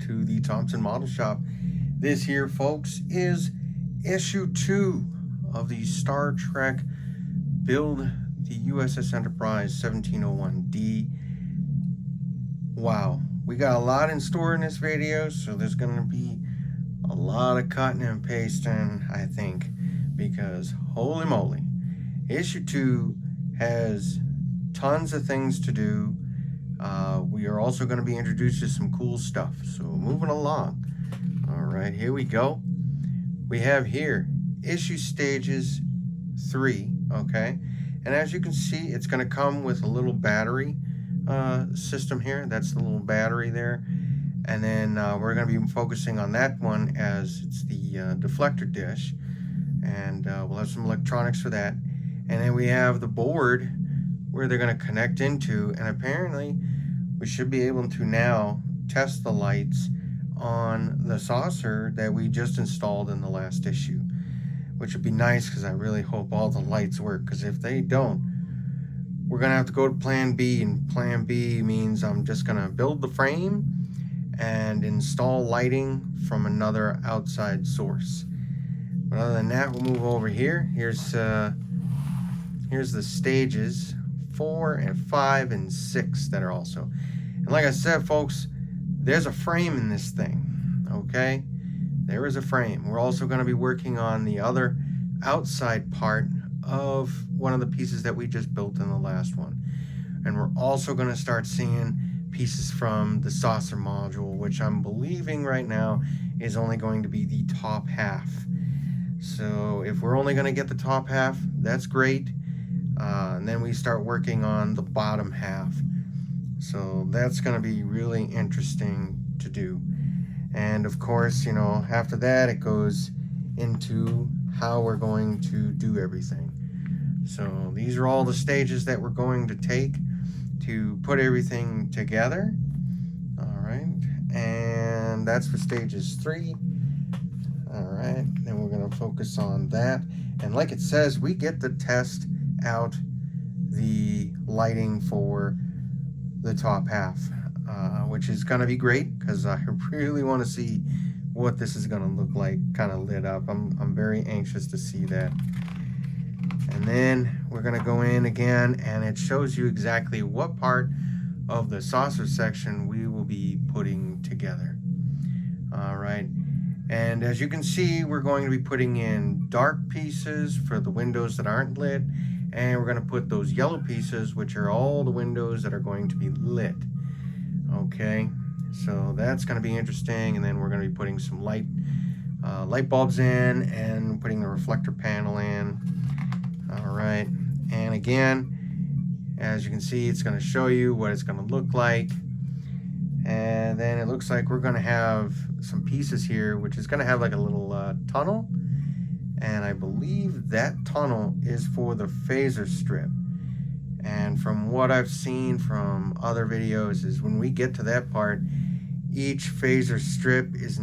to the Thompson Model Shop. This here, folks, is issue 2 of the Star Trek Build the USS Enterprise 1701D. Wow, we got a lot in store in this video, so there's going to be a lot of cutting and pasting, I think, because holy moly, issue 2 has tons of things to do. We are also going to be introduced to some cool stuff, so moving along. All right, here we go. We have here issue stages 3, okay, and as you can see, it's going to come with a little battery system here. That's the little battery there, and then we're going to be focusing on that one as it's the deflector dish, and we'll have some electronics for that. And then we have the board where they're going to connect into, and apparently we should be able to now test the lights on the saucer that we just installed in the last issue, which would be nice because I really hope all the lights work, because if they don't, we're going to have to go to plan B, and plan B means I'm just going to build the frame and install lighting from another outside source. But other than that, we'll move over here. Here's the stages 4 and 5 and 6 that are also. And like I said, folks, there's a frame in this thing, okay? There is a frame. We're also going to be working on the other outside part of one of the pieces that we just built in the last one. And we're also going to start seeing pieces from the saucer module, which I'm believing right now is only going to be the top half. So if we're only going to get the top half, that's great. And then we start working on the bottom half. So that's going to be really interesting to do. And of course, you know, after that, it goes into how we're going to do everything. So these are all the stages that we're going to take to put everything together. All right. And that's for stages 3. All right. Then we're going to focus on that. And like it says, we get to test out the lighting for the top half, which is going to be great because I really want to see what this is going to look like kind of lit up. I'm very anxious to see that. And then we're going to go in again, and it shows you exactly what part of the saucer section we will be putting together. All right. And as you can see, we're going to be putting in dark pieces for the windows that aren't lit, and we're going to put those yellow pieces, which are all the windows that are going to be lit. Okay, so that's going to be interesting. And then we're going to be putting some light bulbs in and putting the reflector panel in. All right, and again, as you can see, it's going to show you what it's going to look like. And then it looks like we're going to have some pieces here, which is going to have like a little tunnel. And I believe that tunnel is for the phaser strip. And from what I've seen from other videos is when we get to that part, each phaser strip is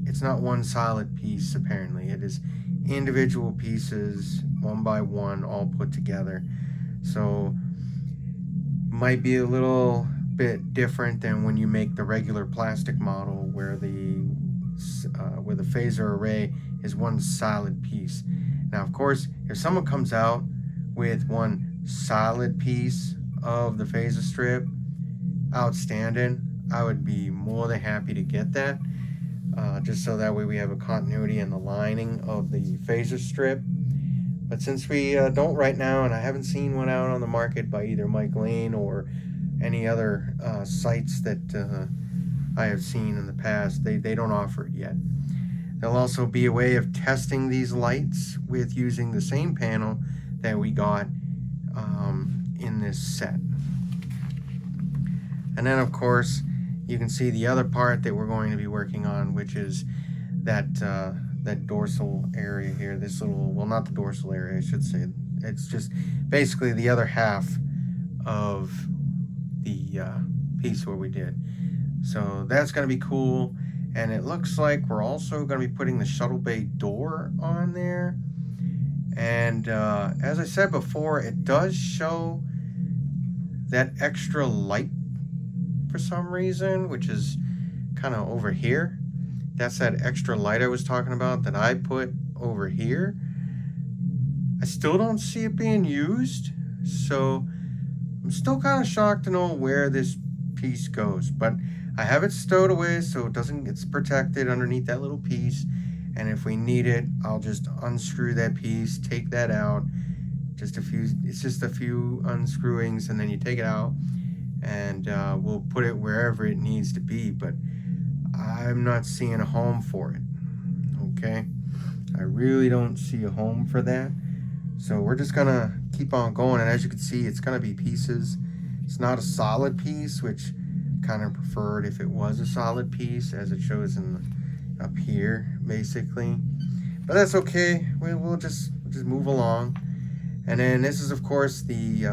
it's not one solid piece apparently. It is individual pieces, one by one, all put together. So might be a little bit different than when you make the regular plastic model where the phaser array is one solid piece. Now, of course, if someone comes out with one solid piece of the phaser strip, outstanding. I would be more than happy to get that, just so that way we have a continuity in the lining of the phaser strip. But since we don't right now, and I haven't seen one out on the market by either Mike Lane or any other sites that I have seen in the past, they don't offer it yet. There'll also be a way of testing these lights with using the same panel that we got in this set. And then of course you can see the other part that we're going to be working on, which is that dorsal area here. This little, well, not the dorsal area, I should say. It's just basically the other half of the piece where we did. So that's going to be cool. And it looks like we're also going to be putting the shuttle bay door on there. And as I said before, it does show that extra light for some reason, which is kind of over here. That's that extra light I was talking about that I put over here. I still don't see it being used, so I'm still kind of shocked to know where this piece goes, but I have it stowed away so it's protected underneath that little piece, and if we need it, I'll just unscrew that piece, take that out, it's just a few unscrewings, and then you take it out, and we'll put it wherever it needs to be, but I'm not seeing a home for it, okay? I really don't see a home for that. So we're just gonna keep on going, and as you can see, it's gonna be pieces. It's not a solid piece, which kind of preferred if it was a solid piece, as it shows up here, basically. But that's okay. We'll just move along. And then this is, of course, the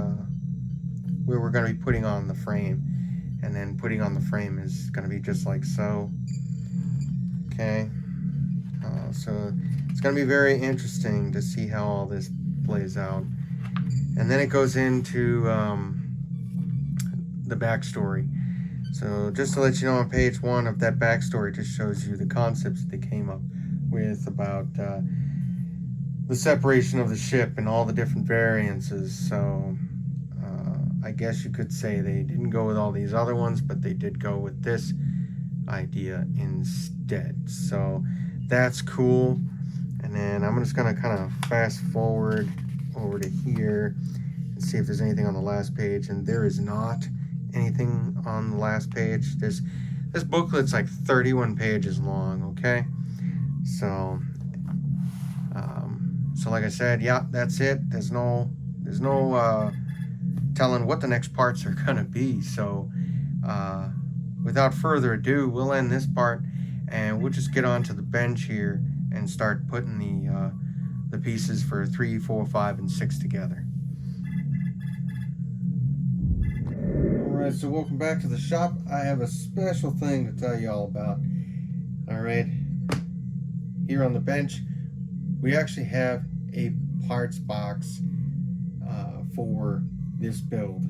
where we're gonna be putting on the frame, and then putting on the frame is gonna be just like so. Okay. So it's gonna be very interesting to see how all this plays out. And then it goes into the backstory. So just to let you know, on page 1 of that backstory just shows you the concepts they came up with about the separation of the ship and all the different variances. So I guess you could say they didn't go with all these other ones, but they did go with this idea instead. So that's cool. And then I'm just gonna kind of fast forward over to here and see if there's anything on the last page, and there is not anything on the last page. This booklet's like 31 pages long, okay? So like I said, yeah, that's it. There's no telling what the next parts are gonna be. So without further ado, we'll end this part, and we'll just get onto the bench here and start putting the pieces for 3, 4, 5, and 6 together. Alright, so welcome back to the shop. I have a special thing to tell you all about. Alright, here on the bench, we actually have a parts box for this build.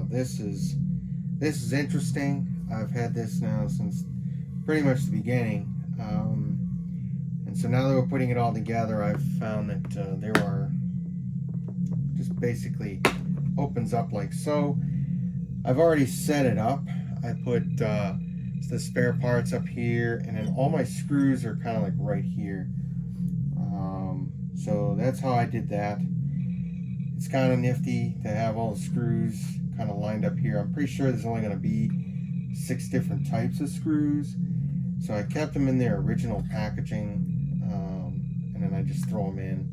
This is interesting. I've had this now since pretty much the beginning. And so now that we're putting it all together, I've found that there are just basically opens up like so. I've already set it up. I put the spare parts up here, and then all my screws are kind of like right here. So that's how I did that. It's kind of nifty to have all the screws kind of lined up here. I'm pretty sure there's only going to be 6 different types of screws. So I kept them in their original packaging, and then I just throw them in.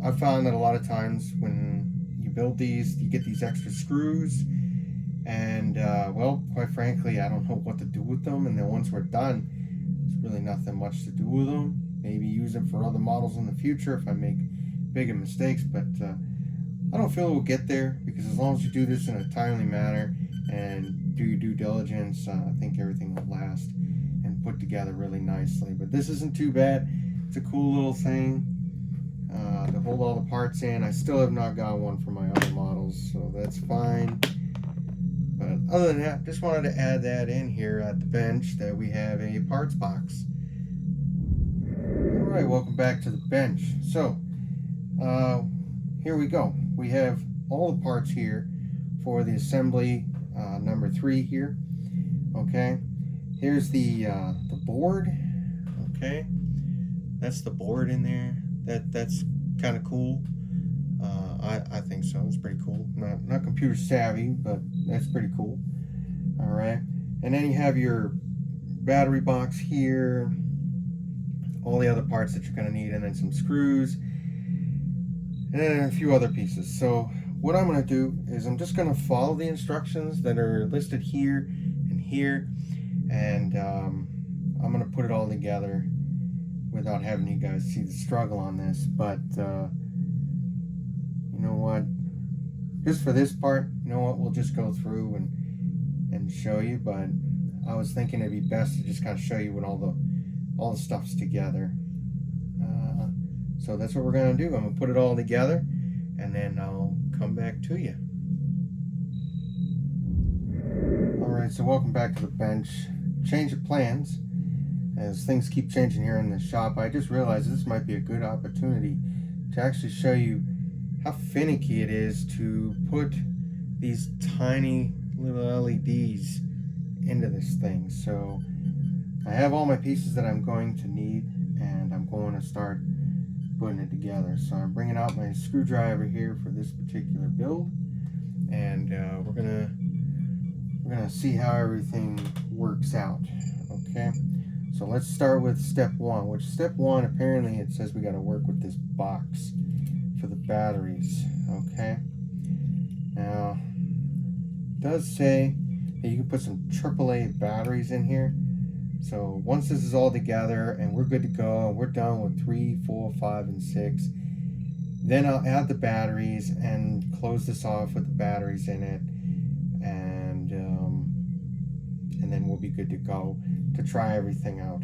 I've found that a lot of times when you build these, you get these extra screws, and well, quite frankly, I don't know what to do with them. And then once we're done, there's really nothing much to do with them. Maybe use them for other models in the future if I make bigger mistakes, but I don't feel we'll get there, because as long as you do this in a timely manner and do your due diligence, I think everything will last and put together really nicely. But this isn't too bad. It's a cool little thing to hold all the parts in. I still have not got one for my other models, so that's fine. But other than that, just wanted to add that in here at the bench, that we have a parts box. Alright, welcome back to the bench. So here we go. We have all the parts here for the assembly number 3 here. Okay, here's the board. Okay, that's the board in there. That's kind of cool. I think so. It's pretty cool. Not computer savvy, but that's pretty cool. All right, and then you have your battery box here, all the other parts that you're going to need, and then some screws, and then a few other pieces. So what I'm going to do is I'm just going to follow the instructions that are listed here and here, and I'm going to put it all together without having you guys see the struggle on this. But you know what, just for this part, you know what, we'll just go through and show you. But I was thinking it'd be best to just kind of show you when all the stuff's together. So that's what we're going to do. I'm going to put it all together, and then I'll come back to you. Alright, Alright, so welcome back to the bench. Change of plans. As things keep changing here in the shop, I just realized this might be a good opportunity to actually show you how finicky it is to put these tiny little LEDs into this thing. So I have all my pieces that I'm going to need, and I'm going to start putting it together. So I'm bringing out my screwdriver here for this particular build, and we're gonna see how everything works out. Okay, so let's start with step one, which step one, apparently it says we got to work with this box for the batteries. Okay, now it does say that you can put some AAA batteries in here. So once this is all together and we're good to go, we're done with 3, 4, 5, and 6, then I'll add the batteries and close this off with the batteries in it, and then we'll be good to go to try everything out.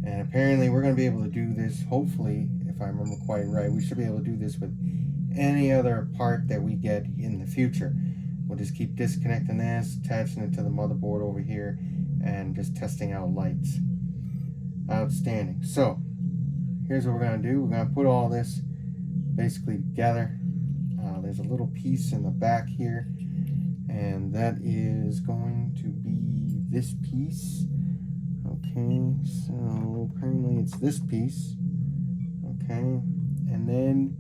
And apparently we're going to be able to do this, hopefully, if I remember quite right, we should be able to do this with any other part that we get in the future. We'll just keep disconnecting this, attaching it to the motherboard over here, and just testing out lights. Outstanding. So here's what we're going to do. We're going to put all this basically together. There's a little piece in the back here, and that is going to be this piece. Okay, so apparently it's this piece. Okay, and then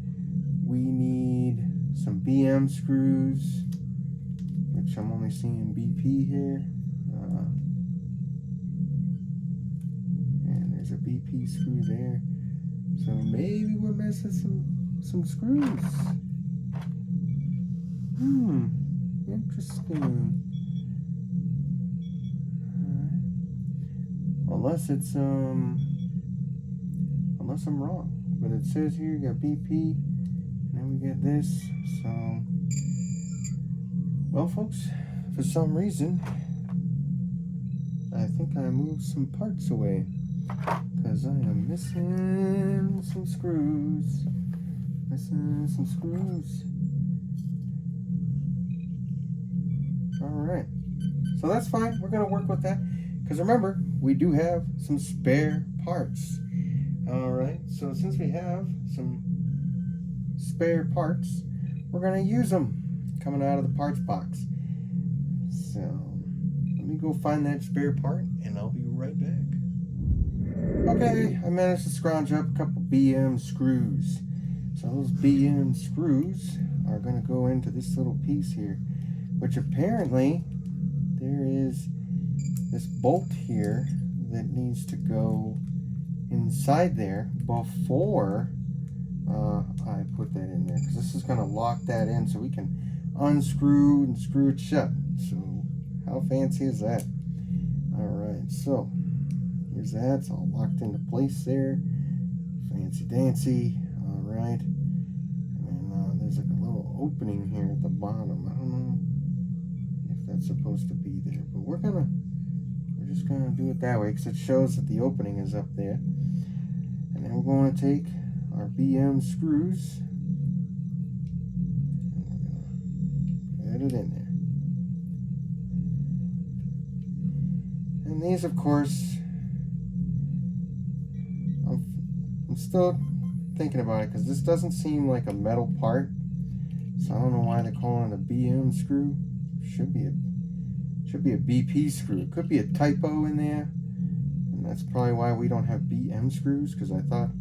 we need some BM screws, which I'm only seeing BP here. And there's a BP screw there. So maybe we're missing some screws. Interesting. Unless it's unless I'm wrong. But it says here you got BP, and then we get this. So, well, folks, for some reason I think I moved some parts away, because I am missing some screws. Alright, so that's fine. We're going to work with that, because remember, we do have some spare parts. Alright, so since we have some spare parts, we're going to use them coming out of the parts box. So let me go find that spare part, and I'll be right back. Okay, I managed to scrounge up a couple BM screws. So those BM screws are going to go into this little piece here, which apparently there is this bolt here that needs to go inside there before I put that in there, because this is going to lock that in so we can unscrew and screw it shut. So how fancy is that? Alright, so here's that. It's all locked into place there. Fancy dancy. Alright. And there's like a little opening here at the bottom. I don't know if that's supposed to be there, but we're just gonna do it that way, because it shows that the opening is up there. And then we're going to take our BM screws and we're gonna put it in there. And these, of course, I'm still thinking about it, because this doesn't seem like a metal part, so I don't know why they're calling it a BM screw. Should be a BP screw. It could be a typo in there, and that's probably why we don't have BM screws, because I thought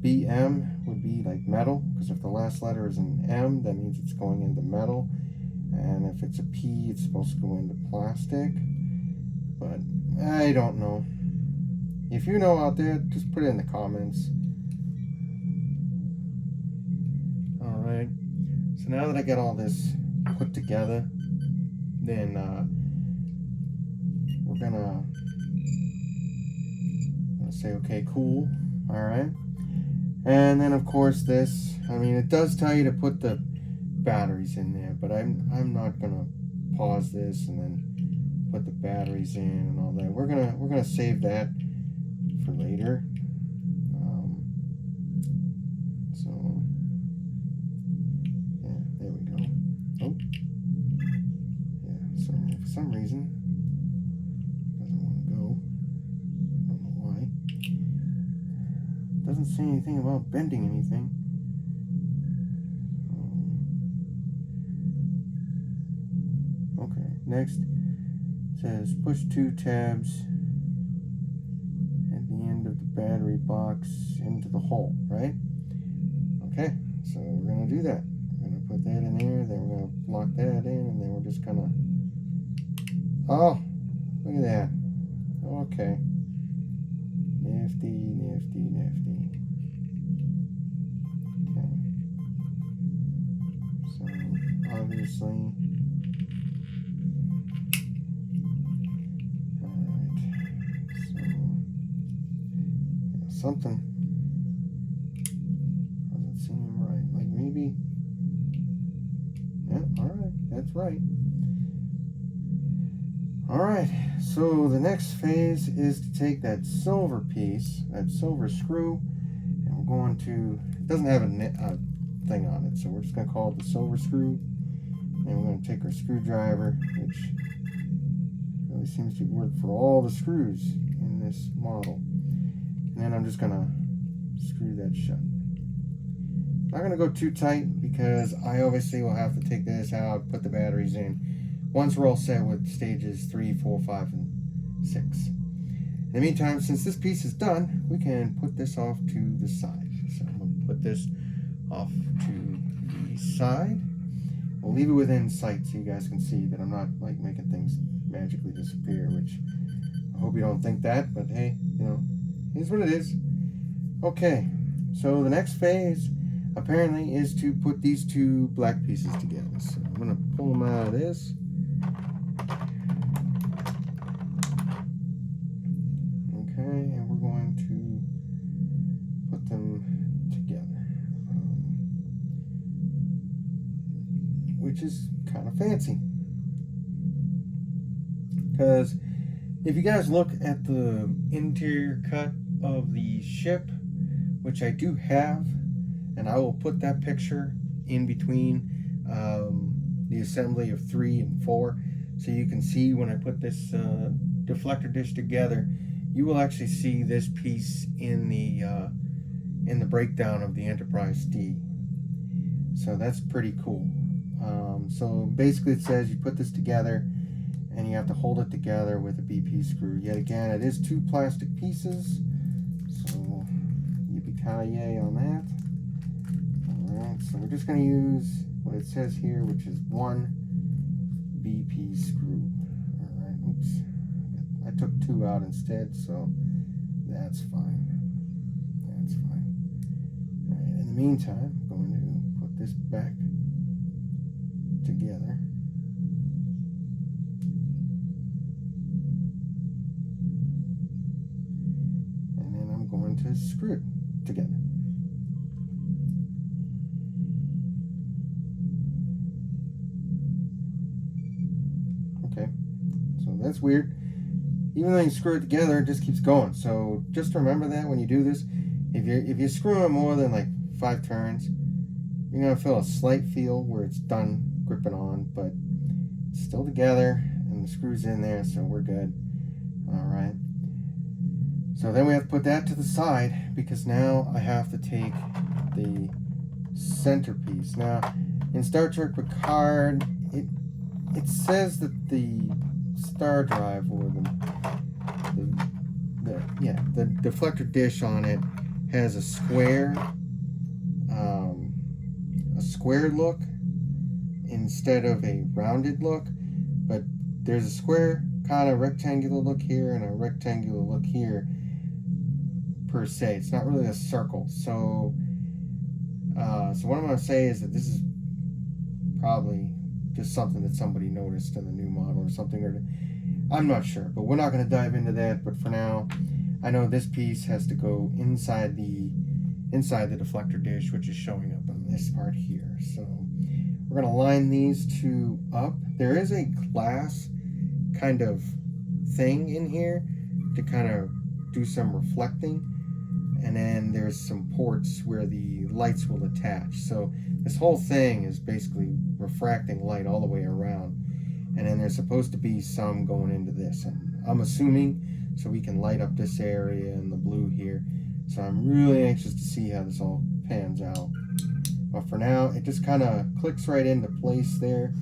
BM would be like metal, because if the last letter is an M, that means it's going into metal, and if it's a P, it's supposed to go into plastic. But I don't know. If you know out there, just put it in the comments. Alright, so now that I got all this put together, then we're gonna say okay, cool. Alright, and then of course this, I mean, it does tell you to put the batteries in there, but I'm not gonna pause this and then put the batteries in and all that. We're gonna save that for later. So yeah, there we go. Oh yeah, so for some reason doesn't say anything about bending anything. Okay, next says push 2 tabs at the end of the battery box into the hole, right? Okay, so we're going to do that. We're going to put that in there, then we're going to lock that in, and then we're just going to... Oh, look at that. Okay. Nifty, nifty, nifty. Okay. So, obviously... Something doesn't seem right. Like maybe, yeah, all right, that's right. All right, so the next phase is to take that silver piece, that silver screw, and we're going to, it doesn't have a thing on it, so we're just going to call it the silver screw, and we're going to take our screwdriver, which really seems to work for all the screws in this model. And then I'm just going to screw that shut. Not going to go too tight because I obviously will have to take this out, put the batteries in once we're all set with stages 3, 4, 5, and 6. In the meantime, since this piece is done, we can put this off to the side. So I'm going to put this off to the side. We'll leave it within sight so you guys can see that I'm not like making things magically disappear, which I hope you don't think that, but hey, you know, here's what it is. Okay, so the next phase apparently is to put these 2 black pieces together. So I'm going to pull them out of this. Okay, and we're going to put them together, which is kind of fancy. Because if you guys look at the interior cut of the ship, which I do have, and I will put that picture in between the assembly of 3 and 4, so you can see when I put this deflector dish together, you will actually see this piece in the breakdown of the Enterprise D. So that's pretty cool. So basically it says you put this together and you have to hold it together with a BP screw. Yet again, it is 2 plastic pieces, so yippee-ki-yay on that. Alright, so we're just going to use what it says here, which is 1 BP screw. Alright, oops. I took 2 out instead, so that's fine. That's fine. Alright, in the meantime, I'm going to put this back together. To screw it together. Okay, so that's weird. Even though you screw it together, it just keeps going. So just remember that when you do this, if you screw it more than like 5 turns, you're gonna feel a slight feel where it's done gripping on, but it's still together and the screw's in there, so we're good. All right. So then we have to put that to the side because now I have to take the centerpiece. Now, in Star Trek Picard, it says that the star drive or the deflector dish on it has a square look instead of a rounded look, but there's a square kind of rectangular look here and a rectangular look here. Per se, it's not really a circle. So what I'm going to say is that this is probably just something that somebody noticed in the new model or something, or I'm not sure. But we're not going to dive into that. But for now, I know this piece has to go inside the deflector dish, which is showing up on this part here. So we're going to line these 2 up. There is a glass kind of thing in here to kind of do some reflecting. And then there's some ports where the lights will attach. So this whole thing is basically refracting light all the way around. And then there's supposed to be some going into this. And I'm assuming so we can light up this area and the blue here. So I'm really anxious to see how this all pans out. But for now, it just kind of clicks right into place there.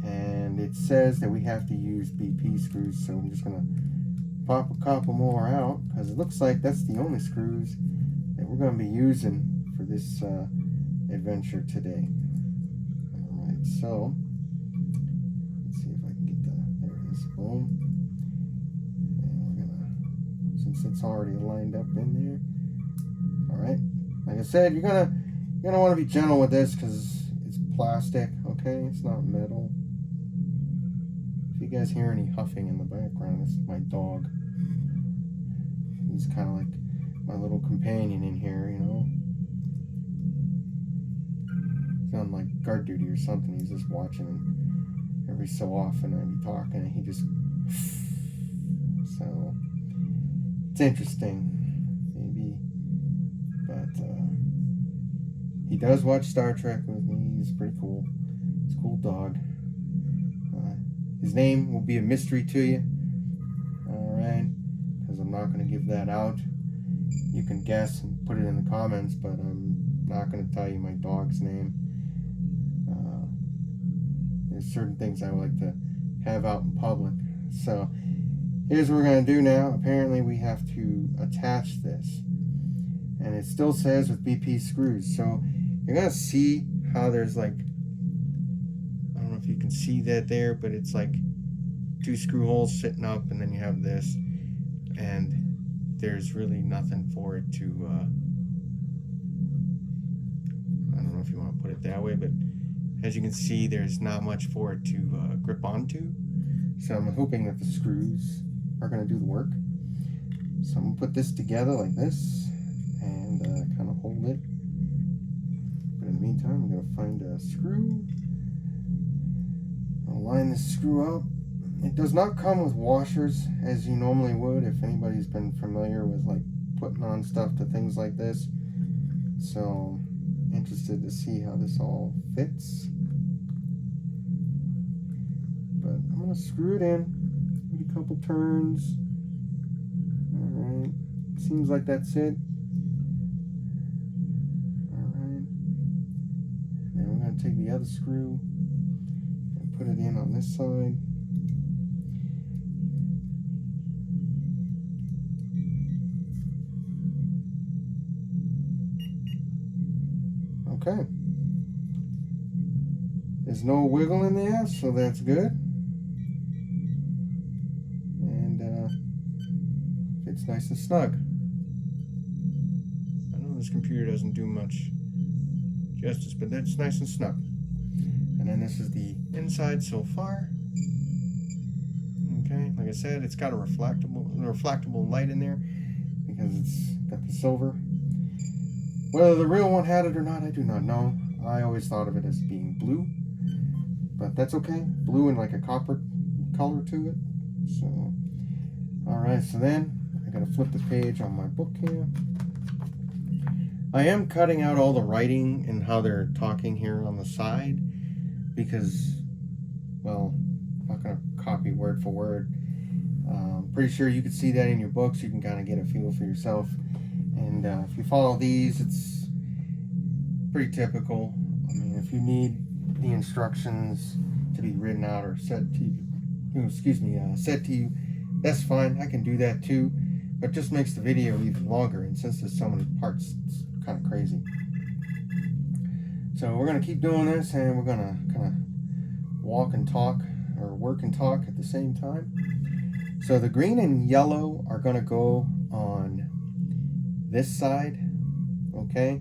And it says that we have to use BP screws, so I'm just going to pop a couple more out, because it looks like that's the only screws that we're going to be using for this adventure today. Alright, so let's see if I can get there it is, boom. And we're going to, since it's already lined up in there. Alright, like I said, you're gonna want to be gentle with this because it's plastic, okay? It's not metal. If you guys hear any huffing in the background, it's my dog. He's kind of like my little companion in here, you know. He's on like guard duty or something. He's just watching, and every so often I'd be talking and he just so it's interesting, maybe, but he does watch Star Trek with me. He's pretty cool. He's a cool dog. His name will be a mystery to you, alright, because I'm not going to give that out. You can guess and put it in the comments, but I'm not going to tell you my dog's name. There's certain things I would like to have out in public. So here's what we're going to do now. Apparently we have to attach this, and it still says with BP screws. So you're going to see how there's like, I don't know if you can see that there, but it's like 2 screw holes sitting up, and then you have this, and there's really nothing for it to I don't know if you want to put it that way, but as you can see, there's not much for it to grip onto. So I'm hoping that the screws are going to do the work. So I'm going to put this together like this and kind of hold it. But in the meantime, I'm going to find a screw. I'll line this screw up. It does not come with washers as you normally would if anybody's been familiar with like putting on stuff to things like this. So interested to see how this all fits. But I'm going to screw it in, give it a couple turns. Alright, seems like that's it. Alright, then we're going to take the other screw and put it in on this side. Okay. There's no wiggle in there, so that's good. And it's nice and snug. I know this computer doesn't do much justice, but that's nice and snug. And then this is the inside so far. Okay, like I said, it's got a reflectable light in there because it's got the silver. Whether the real one had it or not, I do not know. I always thought of it as being blue, but that's okay. Blue and like a copper color to it. So, alright, so then I gotta flip the page on my book here. I am cutting out all the writing and how they're talking here on the side because, well, I'm not gonna copy word for word. Pretty sure you can see that in your books. You can kind of get a feel for yourself. And if you follow these, it's pretty typical. I mean, if you need the instructions to be written out or said to you, said to you, that's fine. I can do that too. But it just makes the video even longer. And since there's so many parts, it's kind of crazy. So we're going to keep doing this, and we're going to kind of walk and talk, or work and talk at the same time. So the green and yellow are going to go on this side, okay,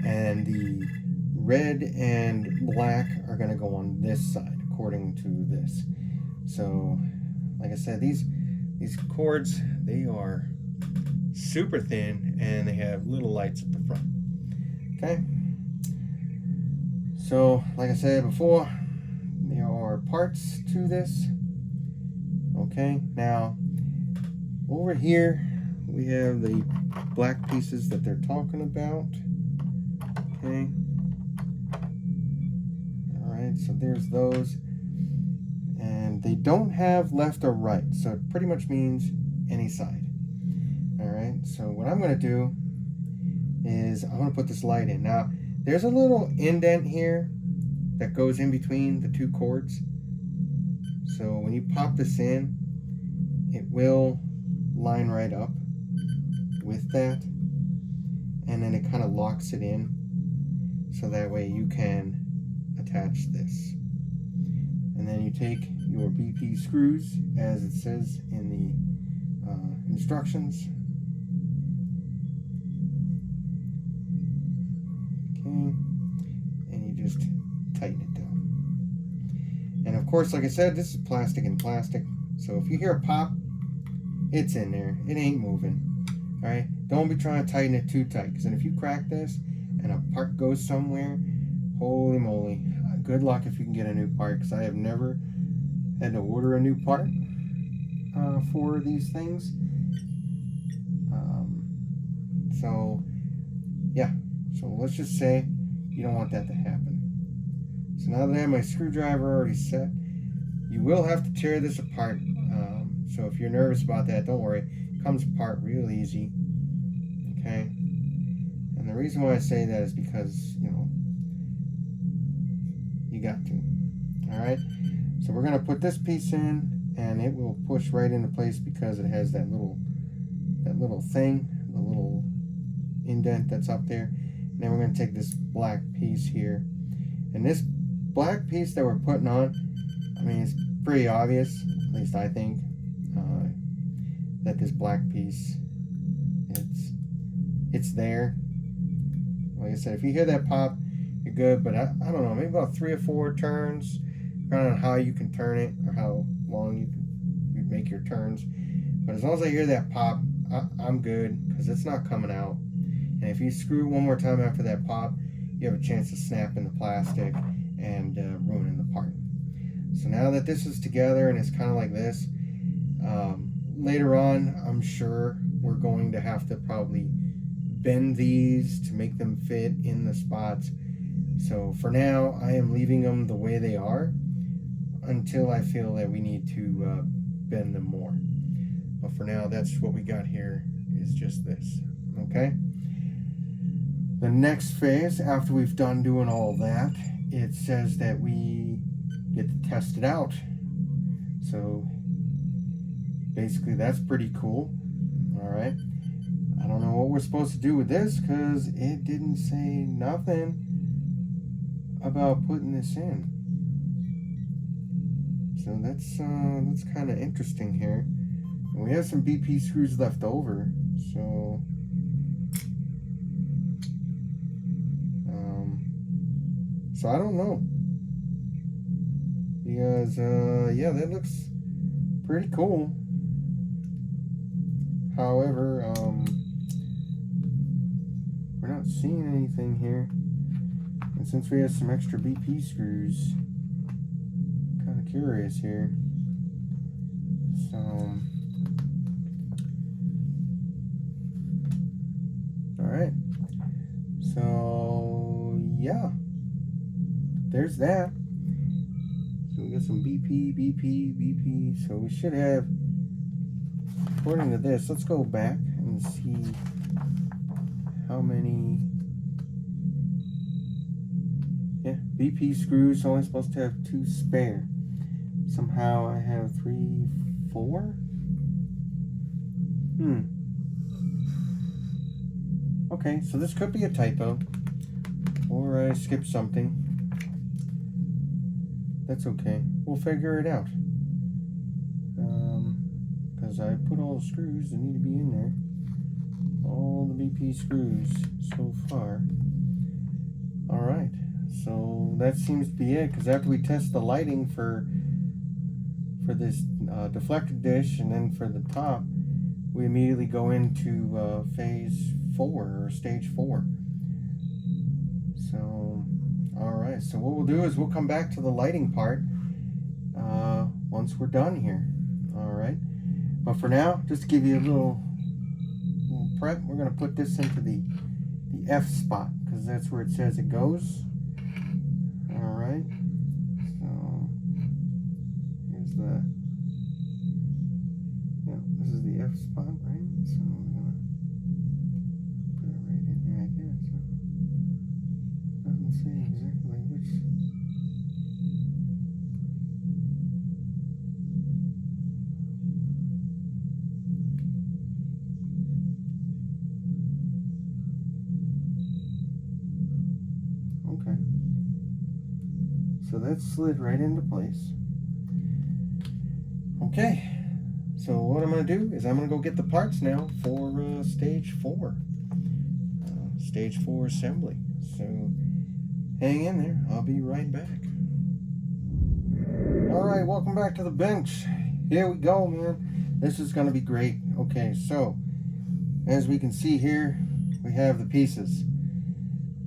and the red and black are going to go on this side according to this. So like I said, these cords, they are super thin and they have little lights at the front. Okay, so like I said before, there are parts to this. Okay, now over here we have the black pieces that they're talking about. Okay. Alright, so there's those. And they don't have left or right, so it pretty much means any side. All right, so what I'm going to do is I'm going to put this light in. Now, there's a little indent here that goes in between the two cords. So when you pop this in, it will line right up with that, and then it kind of locks it in, so that way you can attach this. And then you take your BP screws as it says in the instructions. Okay, and you just tighten it down. And of course, like I said, this is plastic and plastic, so if you hear a pop, it's in there. It ain't moving. All right, don't be trying to tighten it too tight, because then if you crack this and a part goes somewhere, holy moly, good luck if you can get a new part, because I have never had to order a new part for these things. So yeah, so let's just say you don't want that to happen. So now that I have my screwdriver already set, you will have to tear this apart. So if you're nervous about that, don't worry. It comes apart real easy. Okay? And the reason why I say that is because, you know, you got to. Alright? So we're going to put this piece in, and it will push right into place because it has that little thing, the little indent that's up there. And then we're going to take this black piece here. And this black piece that we're putting on, I mean, it's pretty obvious, at least I think, that this black piece, it's there. Like I said, if you hear that pop, you're good, but I don't know, maybe about 3 or 4 turns, depending on how you can turn it or how long you make your turns. But as long as I hear that pop, I'm good, because it's not coming out. And if you screw one more time after that pop, you have a chance to snap in the plastic and ruining the part. So now that this is together and it's kind of like this, later on, I'm sure we're going to have to probably bend these to make them fit in the spots. So for now, I am leaving them the way they are until I feel that we need to bend them more. But for now, that's what we got here, is just this. Okay? The next phase, after we've done doing all that, it says that we get to test it out. So basically, that's pretty cool. All right. I don't know what we're supposed to do with this, because it didn't say nothing about putting this in. So that's kind of interesting here. And we have some BP screws left over, so I don't know, because yeah, that looks pretty cool. However, we're not seeing anything here, and since we have some extra BP screws, I'm kind of curious here. So all right, so yeah, there's that. So we got some BP. So we should have, according to this, let's go back and see how many. Yeah, BP screws only supposed to have 2 spare. Somehow I have 3, 4. Okay, so this could be a typo, or I skipped something. That's okay. We'll figure it out. Because I put all the screws that need to be in there. All the BP screws so far. Alright, so that seems to be it, because after we test the lighting for this deflector dish and then for the top, we immediately go into phase 4 or stage 4. So alright, so what we'll do is we'll come back to the lighting part once we're done here. Alright, but for now, just to give you a little prep, we're going to put this into the F spot, because that's where it says it goes. Alright, so here's the, yeah, this is the F spot, right? So we're gonna put it right in there, I guess. Doesn't say exactly which. Okay. So that's slid right into place. Okay. So what I'm going to do is I'm going to go get the parts now for stage 4. Stage 4 assembly. So hang in there. I'll be right back. Alright, welcome back to the bench. Here we go, man. This is going to be great. Okay, so as we can see here, we have the pieces.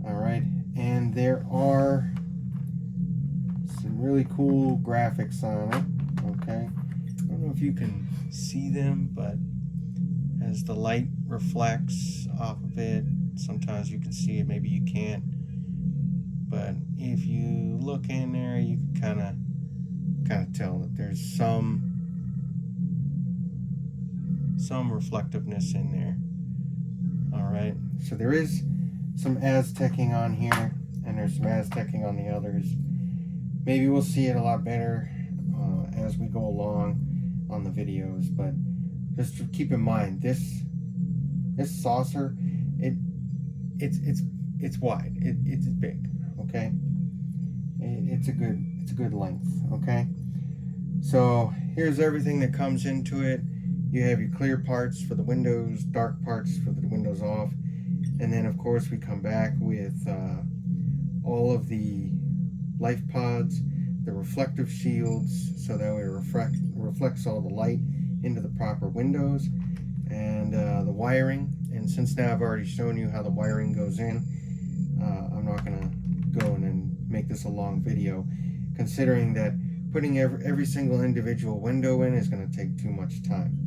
Alright, and there are some really cool graphics on it. Okay, I don't know if you can see them, but as the light reflects off of it, sometimes you can see it, maybe you can't, but if you look in there, you can kind of tell that there's some reflectiveness in there. All right, so there is some Aztecing on here, and there's some Aztecing on the others. Maybe we'll see it a lot better as we go along on the videos, but just to keep in mind, this saucer, it's wide, it's big, okay, it's a good length. Okay, so here's everything that comes into it. You have your clear parts for the windows, dark parts for the windows off, and then of course we come back with all of the life pods, the reflective shields, so that way it reflects all the light into the proper windows, and the wiring. And since now I've already shown you how the wiring goes in, I'm not going to go in and make this a long video, considering that putting every single individual window in is going to take too much time.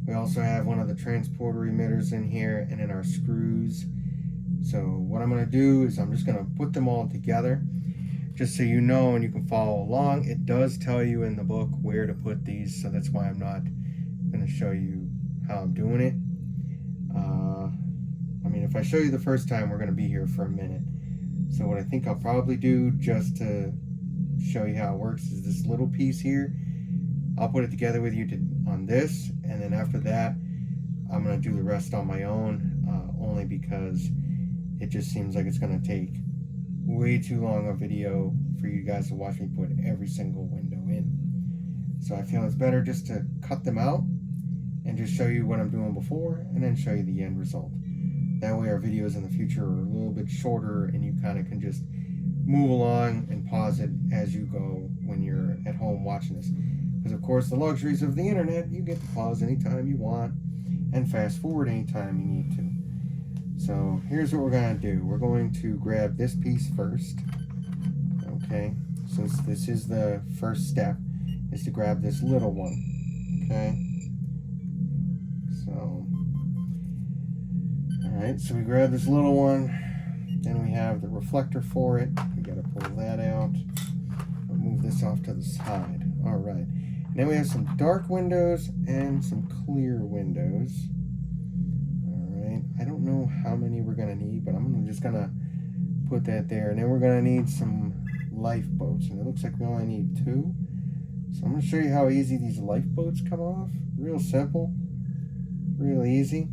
We also have one of the transporter emitters in here, and then our screws. So what I'm going to do is I'm just going to put them all together, just so you know and you can follow along. It does tell you in the book where to put these, so that's why I'm not going to show you how I'm doing it. I mean, if I show you the first time, we're going to be here for a minute. So what I think I'll probably do, just to show you how it works, is this little piece here. I'll put it together with you on this, and then after that, I'm going to do the rest on my own, only because it just seems like it's going to take way too long a video for you guys to watch me put every single window in. So I feel it's better just to cut them out and just show you what I'm doing before, and then show you the end result. That way our videos in the future are a little bit shorter, and you kind of can just move along and pause it as you go when you're at home watching this. Because of course, the luxuries of the internet, you get to pause anytime you want and fast forward anytime you need to. So here's what we're going to do. We're going to grab this piece first. Okay, since this is the first step, is to grab this little one. Okay, so alright, so we grab this little one, then we have the reflector for it. We got to pull that out. I'll move this off to the side. Alright, and then we have some dark windows and some clear windows. Alright, I don't know how many we're going to need, but I'm just going to put that there. And then we're going to need some lifeboats, and it looks like we only need 2. So I'm going to show you how easy these lifeboats come off. Real simple, real easy.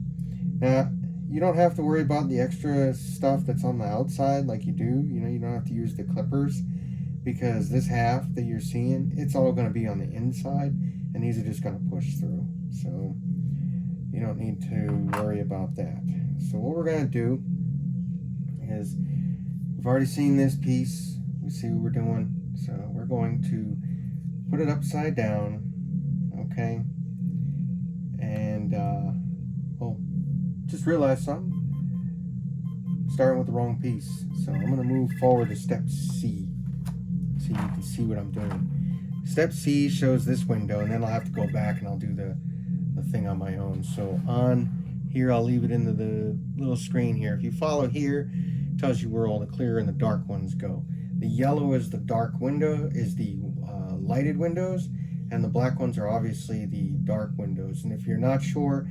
Now, you don't have to worry about the extra stuff that's on the outside like you do. You know, you don't have to use the clippers, because this half that you're seeing, it's all going to be on the inside, and these are just going to push through. So you don't need to worry about that. So what we're going to do is, we've already seen this piece. We see what we're doing. So we're going to put it upside down. Okay. And, oh, just realized something. Starting with the wrong piece. So I'm going to move forward to step C, so you can see what I'm doing. Step C shows this window, and then I'll have to go back and I'll do the thing on my own. So on here, I'll leave it into the little screen here. If you follow here, it tells you where all the clear and the dark ones go. The yellow is the dark window, is the lighted windows, and the black ones are obviously the dark windows. And if you're not sure,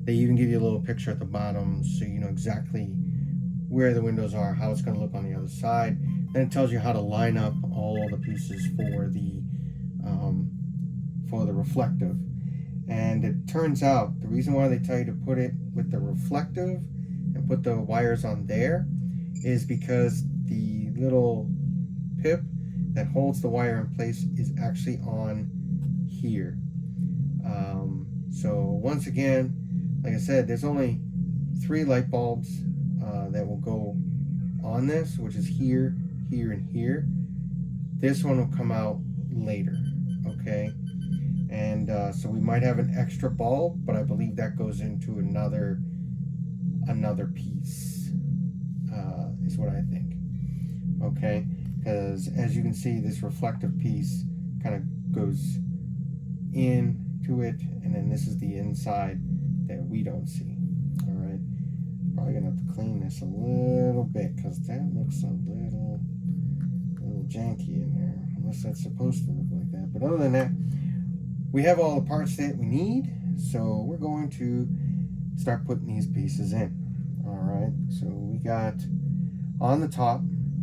they even give you a little picture at the bottom so you know exactly where the windows are, how it's going to look on the other side. Then it tells you how to line up all the pieces for the reflective. And it turns out the reason why they tell you to put it with the reflective and put the wires on there is because the little pip that holds the wire in place is actually on here. So once again, like I said, there's only 3 light bulbs that will go on this, which is here, here, and here. This one will come out later, okay? And so we might have an extra bulb, but I believe that goes into another piece, is what I think, okay? Because as you can see, this reflective piece kind of goes into it, and then this is the inside that we don't see. All right, probably gonna have to clean this a little bit because that looks a little janky in there, unless that's supposed to look like that. But other than that, we have all the parts that we need, so we're going to start putting these pieces in. All right, so we got on the top,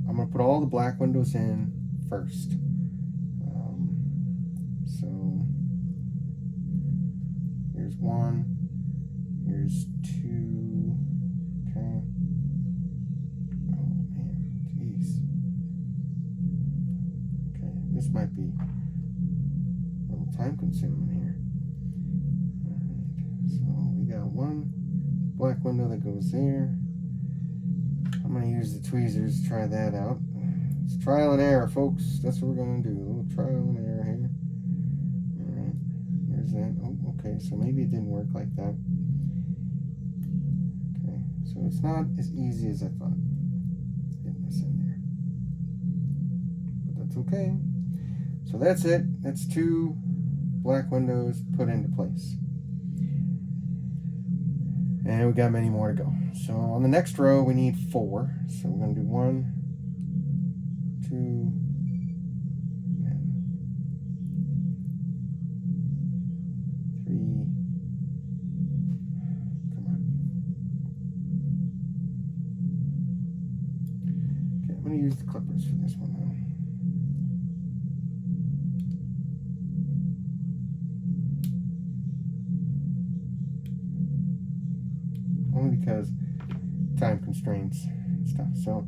I'm going to put all the black windows in first. So here's 1, here's 2, okay. Oh man, jeez. Okay, this might be a little time consuming here. Alright, so we got 1 black window that goes there. I'm going to use the tweezers to try that out. It's trial and error, folks. That's what we're going to do. A little trial and error here. Alright, there's that. Oh, okay, so maybe it didn't work like that. Okay, so it's not as easy as I thought getting this in there. But that's okay. So that's it. That's 2 black windows put into place. And we got many more to go. So on the next row, we need 4. So we're going to do 1, 2, and 3. Come on. Okay, I'm going to use the clippers for this one now. Only because time constraints and stuff. So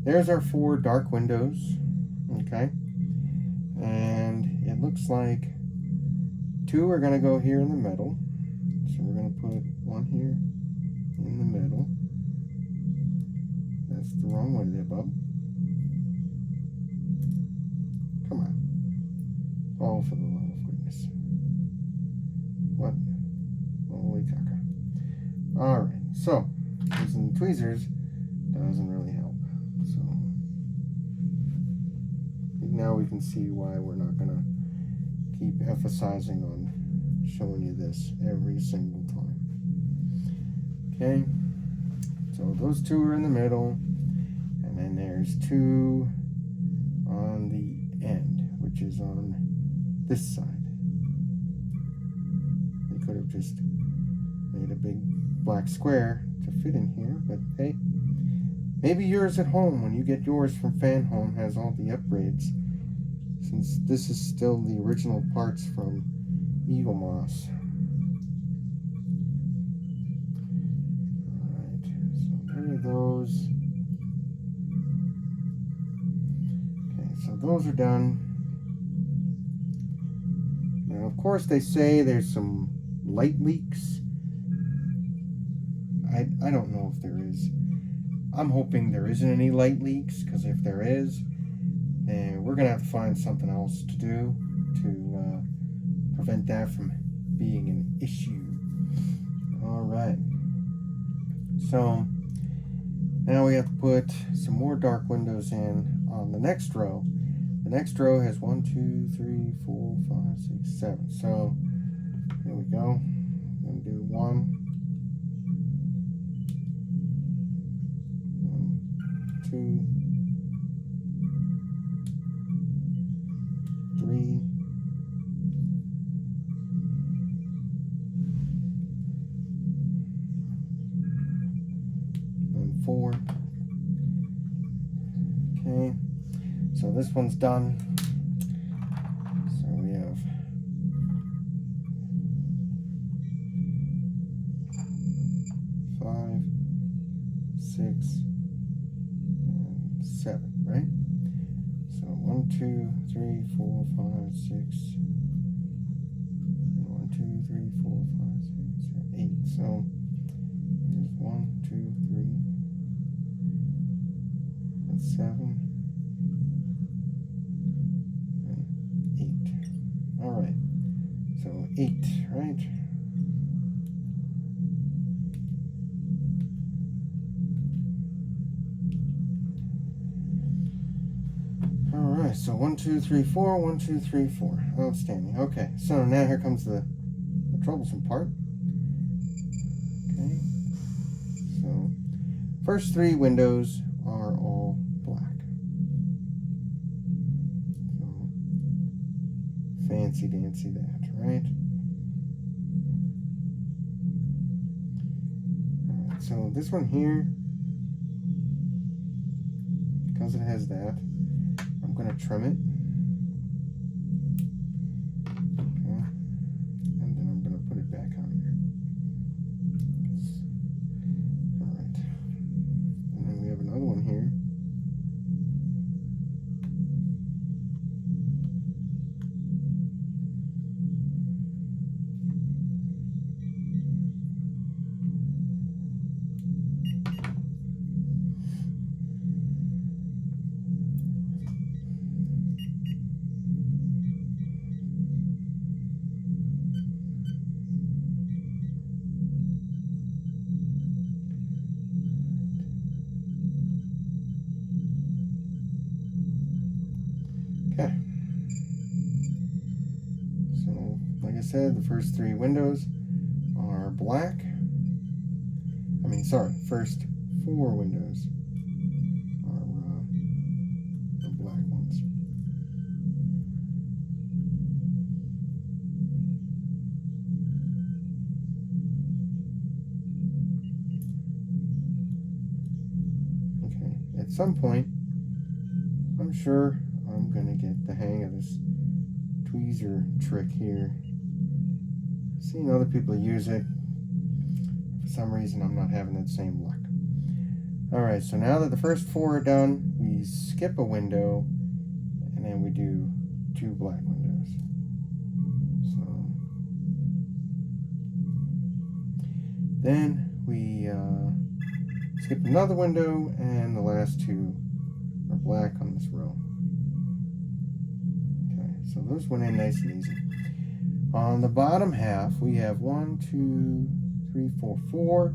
there's our 4 dark windows, okay, and it looks like 2 are going to go here in the middle, so we're going to put 1 here in the middle. That's the wrong way there, bub. Come on. Oh, for the love of goodness. What? Holy caca. Alright, so using the tweezers doesn't really help. So now we can see why we're not going to keep emphasizing on showing you this every single time. Okay, so those 2 are in the middle, and then there's 2 on the end, which is on this side. They could have just made a big black square to fit in here, but hey, maybe yours at home, when you get yours from Fan Home, has all the upgrades, since this is still the original parts from Eaglemoss. Alright, so there are those. Okay, so those are done. Now, of course, they say there's some light leaks. I don't know if there is. I'm hoping there isn't any light leaks, because if there is, then we're going to have to find something else to do to prevent that from being an issue. Alright. So, now we have to put some more dark windows in on the next row. The next row has 1, 2, 3, 4, 5, 6, 7. So, here we go. I'm going to do 1, 2, 3, Okay, so this one's done. So we have 5, 6, and 7, right? So 1, 2, 3, 4, 5, 6. 1, 2, 3, 4, 5, 6, 7, 8. So here's 1, 2, 3, and 7, and 8. All right. So 8, right? Alright, so 1, 2, 3, 4, 1, 2, 3, 4. Outstanding. Okay, so now here comes the troublesome part. Okay, so first 3 windows are all black. So fancy dancy that, right? Alright, so this one here, because it has that, I'm going to trim it. Okay. And then I'm going to put it back on here. Alright. And then we have another one here. Okay. So, like I said, the first 3 windows are black. First 4 windows are black ones. Okay, at some point, I'm sure I'm gonna get the hang of this tweezer trick here. Seeing other people use it, for some reason I'm not having that same luck. Alright, so now that the first 4 are done, we skip a window and then we do 2 black windows. So then we skip another window and the last 2 are black on this row. Okay, so those went in nice and easy. On the bottom half, we have 1, 2, 3, 4, 4.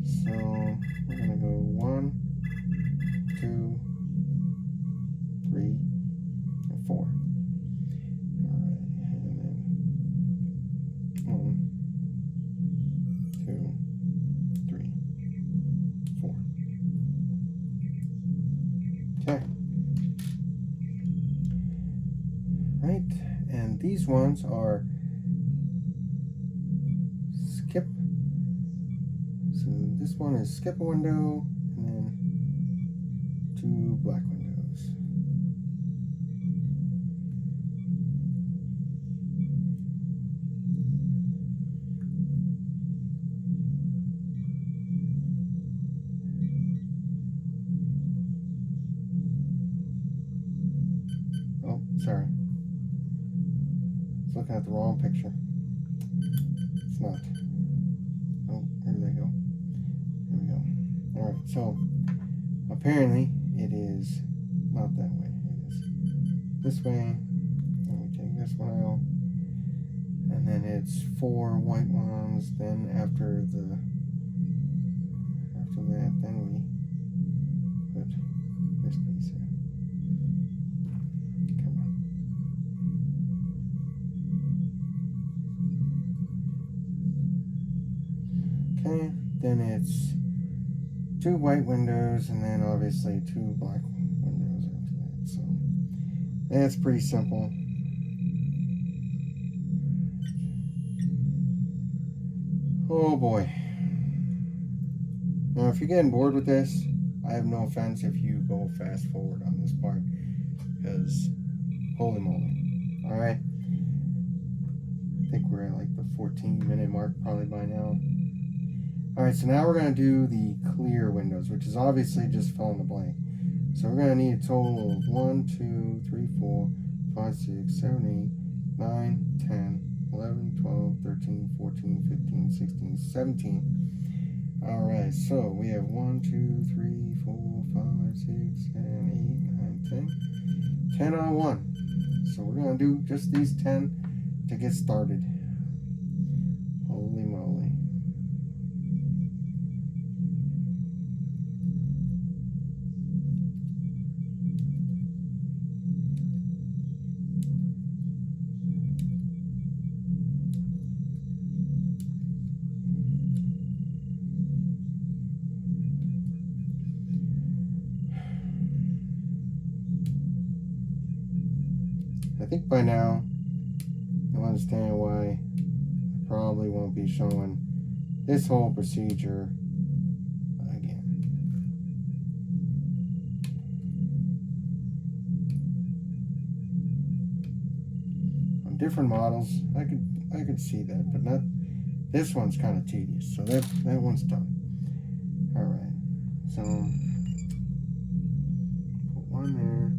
So we're going to go 1, 2, 3, and 4. All right, and then 1, 2, 3, 4. Okay. Right, and these ones are skip. So this one is skip a window and then 2 black windows. Oh, sorry. I was looking at the wrong picture. It's not. Oh, where did they go? There we go. Alright, so apparently it is not that way. It is this way. And we take this one out. And then it's 4 white ones. Then after that, then we put this piece in. Come on. Okay, then it's 2 white windows and then obviously 2 black windows after that. So that's pretty simple. Oh boy. Now if you're getting bored with this, I have no offense if you go fast forward on this part, because holy moly. Alright. I think we're at like the 14-minute mark probably by now. Alright, so now we're going to do the clear windows, which is obviously just fill in the blank. So we're going to need a total of 1, 2, 3, 4, 5, 6, 7, 8, 9, 10, 11, 12, 13, 14, 15, 16, 17. Alright, so we have 1, 2, 3, 4, 5, 6, 7, 8, 9, 10. 10 on 1. So we're going to do just these 10 to get started. Holy moly. I think by now you'll understand why I probably won't be showing this whole procedure again. On different models, I could see that, but not this one's kind of tedious. So that one's done. All right, so put one there.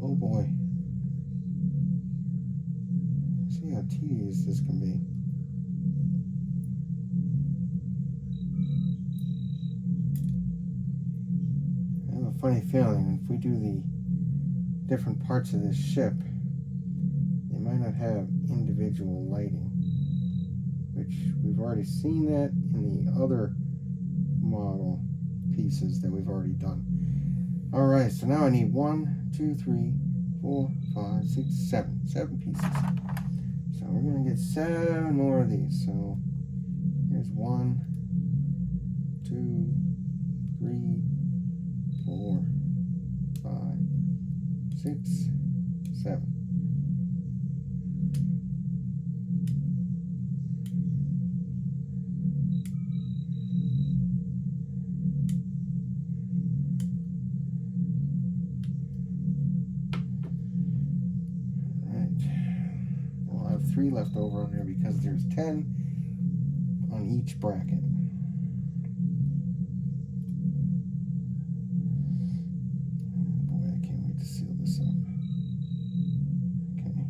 Oh boy. See how tedious this can be. I have a funny feeling if we do the different parts of this ship, they might not have individual lighting, which we've already seen that in the other model pieces that we've already done. Alright, so now I need 1, 2, 3, 4, 5, 6, 7. 7 pieces. So we're going to get 7 more of these. So here's 1, 2, 3, 4, 5, 6, 7. I'll have 3 left over on there because there's 10 on each bracket. Boy, I can't wait to seal this up. Okay.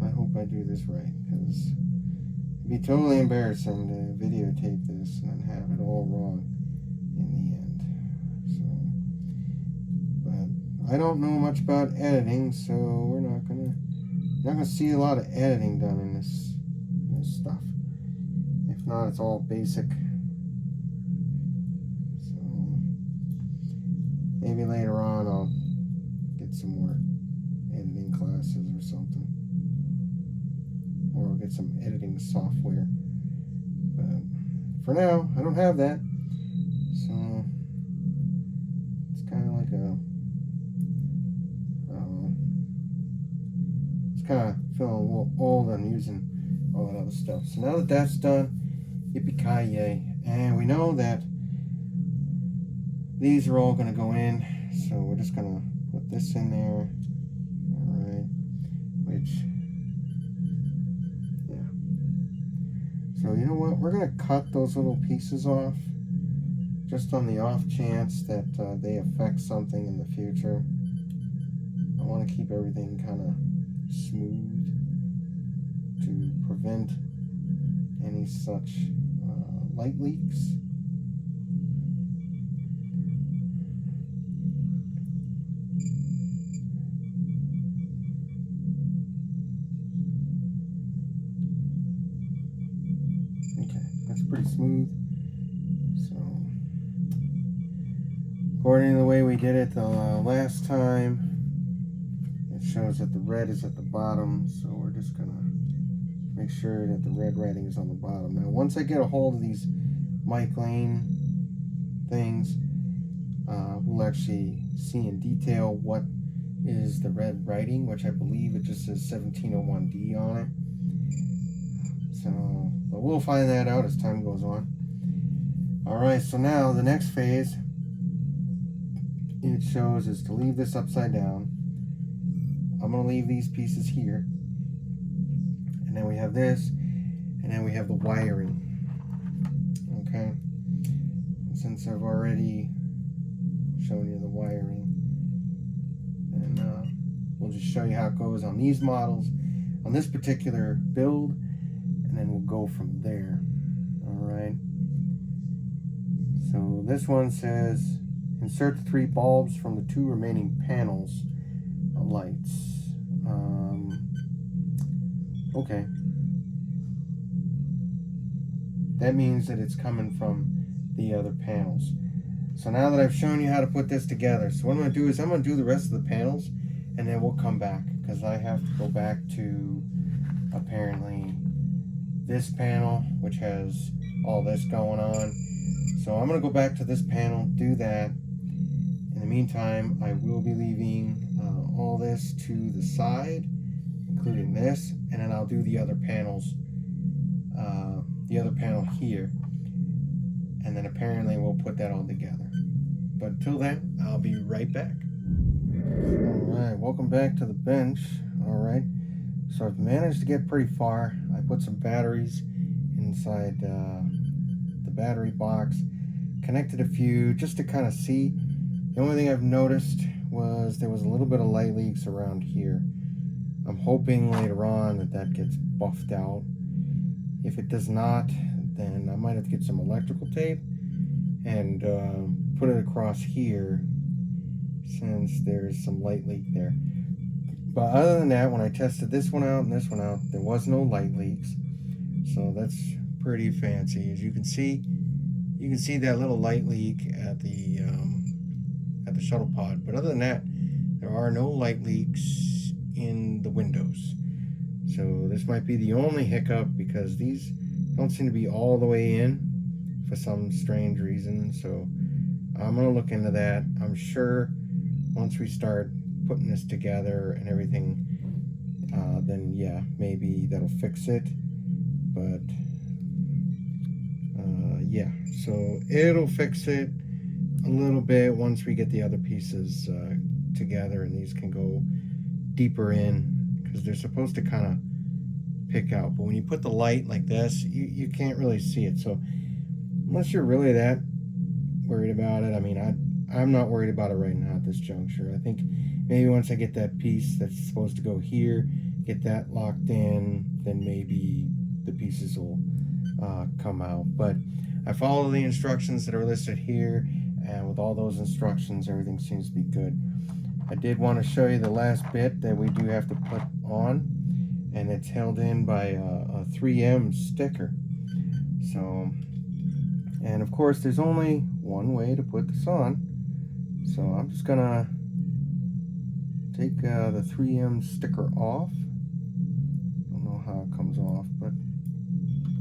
I hope I do this right, because it'd be totally embarrassing to videotape this and then have it all wrong in the end. So, but I don't know much about editing, so we're not gonna see a lot of editing done in this stuff. If not, it's all basic. So maybe later on I'll get some more editing classes or something, or I'll get some editing software. But for now, I don't have that, so it's kind of like it's kind of feeling a little old on using all that other stuff. So now that that's done, yippee-ki-yay, and we know that these are all going to go in, so we're just going to put this in there. Alright, which, yeah. So you know what, we're going to cut those little pieces off, just on the off chance that they affect something in the future. I want to keep everything kind of smooth to prevent any such light leaks. Okay, that's pretty smooth. So, according to the way we did it the last time, it shows that the red is at the bottom, so we're just gonna make sure that the red writing is on the bottom. Now, once I get a hold of these Mike Lane things, we'll actually see in detail what is the red writing, which I believe it just says 1701D on it. So, but we'll find that out as time goes on. Alright, so now the next phase it shows is to leave this upside down. I'm going to leave these pieces here. And then we have this, and then we have the wiring. Okay? And since I've already shown you the wiring, then we'll just show you how it goes on these models, on this particular build, and then we'll go from there. Alright? So this one says, insert the 3 bulbs from the 2 remaining panels of lights. Okay. That means that it's coming from the other panels. So now that I've shown you how to put this together, so what I'm going to do is I'm going to do the rest of the panels, and then we'll come back, because I have to go back to apparently this panel, which has all this going on. So I'm going to go back to this panel, do that. In the meantime, I will be leaving all this to the side, including this, and then I'll do the other panels, the other panel here, and then apparently we'll put that all together. But until then, I'll be right back. Alright, welcome back to the bench. Alright, so I've managed to get pretty far. I put some batteries inside the battery box, connected a few just to kind of see. The only thing I've noticed was there was a little bit of light leaks around here. I'm hoping later on that gets buffed out. If it does not, then I might have to get some electrical tape and put it across here, since there's some light leak there. But other than that, when I tested this one out and this one out, there was no light leaks. So that's pretty fancy. As you can see that little light leak at the shuttle pod. But other than that, there are no light leaks in the windows. So this might be the only hiccup, because these don't seem to be all the way in for some strange reason. So I'm going to look into that. I'm sure once we start putting this together and everything, then yeah, maybe that'll fix it. But yeah, so it'll fix it a little bit once we get the other pieces together, and these can go deeper in, because they're supposed to kind of pick out. But when you put the light like this, you can't really see it. So unless you're really that worried about it, I mean, I'm not worried about it right now at this juncture. I think maybe once I get that piece that's supposed to go here, get that locked in, then maybe the pieces will come out. But I follow the instructions that are listed here, and with all those instructions, everything seems to be good. I did want to show you the last bit that we do have to put on, and it's held in by a 3M sticker. So, and of course there's only one way to put this on, so I'm just gonna take the 3M sticker off. Don't know how it comes off, but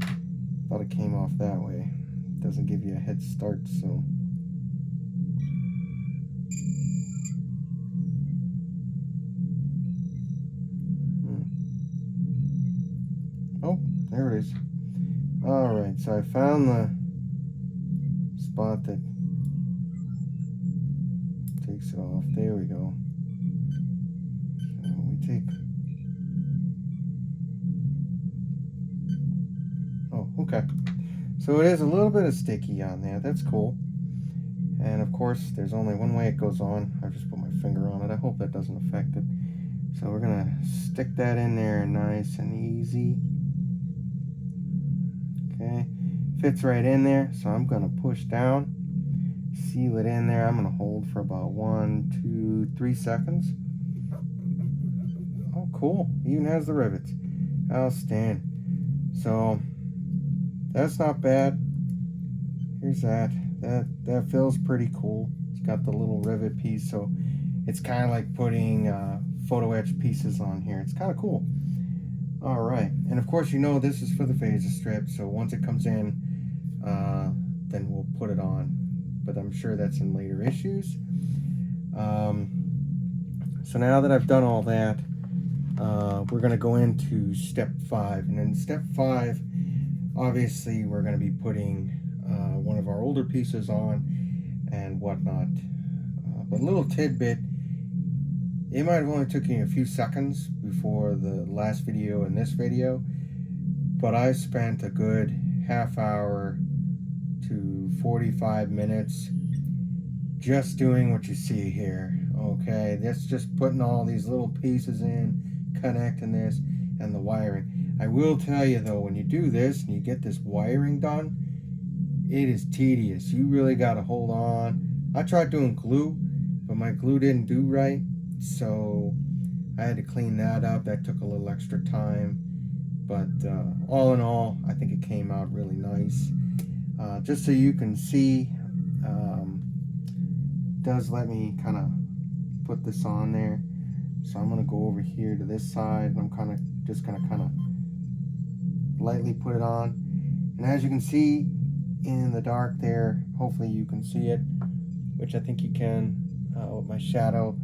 I thought it came off that way. It doesn't give you a head start, so oh, there it is. Alright, so I found the spot that takes it off. There we go. So we take... Oh, okay. So it is a little bit of sticky on there. That's cool. And of course, there's only one way it goes on. I just put my finger on it. I hope that doesn't affect it. So we're gonna stick that in there nice and easy. Okay, fits right in there. So I'm gonna push down, seal it in there. I'm gonna hold for about 1, 2, 3 seconds. Oh, cool. Even has the rivets. Outstanding. So that's not bad. Here's that. That feels pretty cool. It's got the little rivet piece, so it's kind of like putting photo etch pieces on here. It's kind of cool. All right, and of course, you know this is for the phaser strip. So once it comes in, then we'll put it on. But I'm sure that's in later issues. So now that I've done all that, we're going to go into step 5. And in step 5, obviously, we're going to be putting one of our older pieces on and whatnot. But a little tidbit, it might have only took you a few seconds before the last video and this video, but I spent a good half hour to 45 minutes just doing what you see here. Okay, that's just putting all these little pieces in, connecting this, and the wiring. I will tell you though, when you do this and you get this wiring done, it is tedious. You really got to hold on. I tried doing glue, but my glue didn't do right, so I had to clean that up. That took a little extra time, but all in all, I think it came out really nice. Just so you can see, does let me kind of put this on there. So I'm gonna go over here to this side, and I'm just gonna kind of lightly put it on. And as you can see in the dark there, hopefully you can see it, which I think you can with my shadow.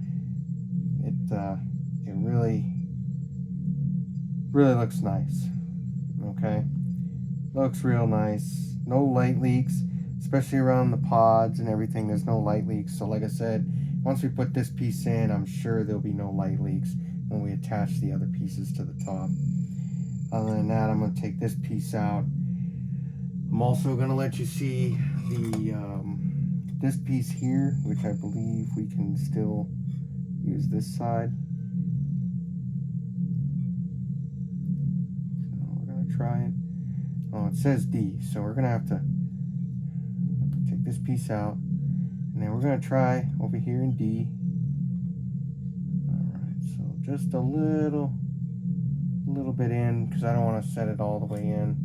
It really looks nice. Okay, looks real nice. No light leaks, especially around the pods and everything. There's no light leaks. So like I said, once we put this piece in, I'm sure there'll be no light leaks when we attach the other pieces to the top. Other than that, I'm going to take this piece out. I'm also going to let you see the this piece here, which I believe we can still use this side. So we're going to try it. Oh, it says D, so we're going to have to take this piece out. And then we're going to try over here in D. Alright, so just a little bit in, because I don't want to set it all the way in.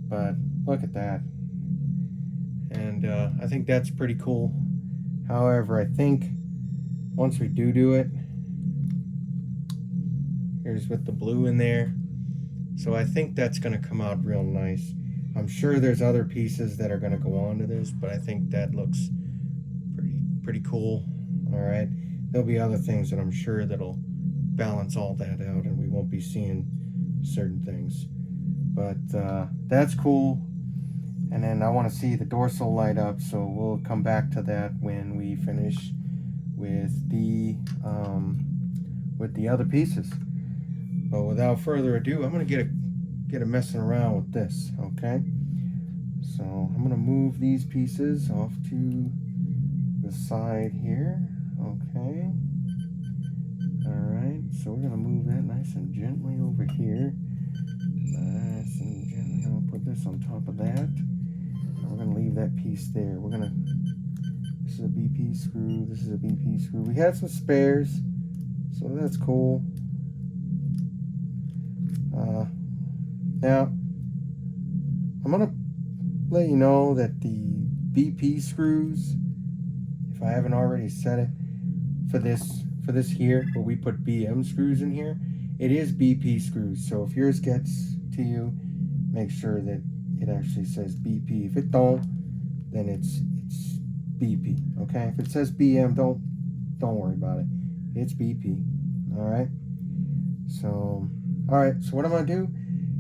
But look at that. And I think that's pretty cool. However, I think once we do it, here's with the blue in there. So I think that's going to come out real nice. I'm sure there's other pieces that are going to go onto this, but I think that looks pretty cool. All right, there'll be other things that I'm sure that'll balance all that out, and we won't be seeing certain things. But that's cool. And then I want to see the dorsal light up, so we'll come back to that when we finish with the other pieces. But without further ado, I'm gonna get a messing around with this. Okay, so I'm gonna move these pieces off to the side here. Okay, all right, so we're gonna move that nice and gently over here. Nice and gently. I'm gonna put this on top of that. And we're gonna leave that piece there. This is a BP screw. This is a BP screw. We had some spares, so that's cool. Now, I'm gonna let you know that the BP screws, if I haven't already said it, for this here, where we put BM screws in here, it is BP screws. So if yours gets to you, make sure that it actually says BP. If it don't, then it's BP. Okay. If it says BM, don't worry about it. It's BP. All right. So, all right. So what I'm gonna do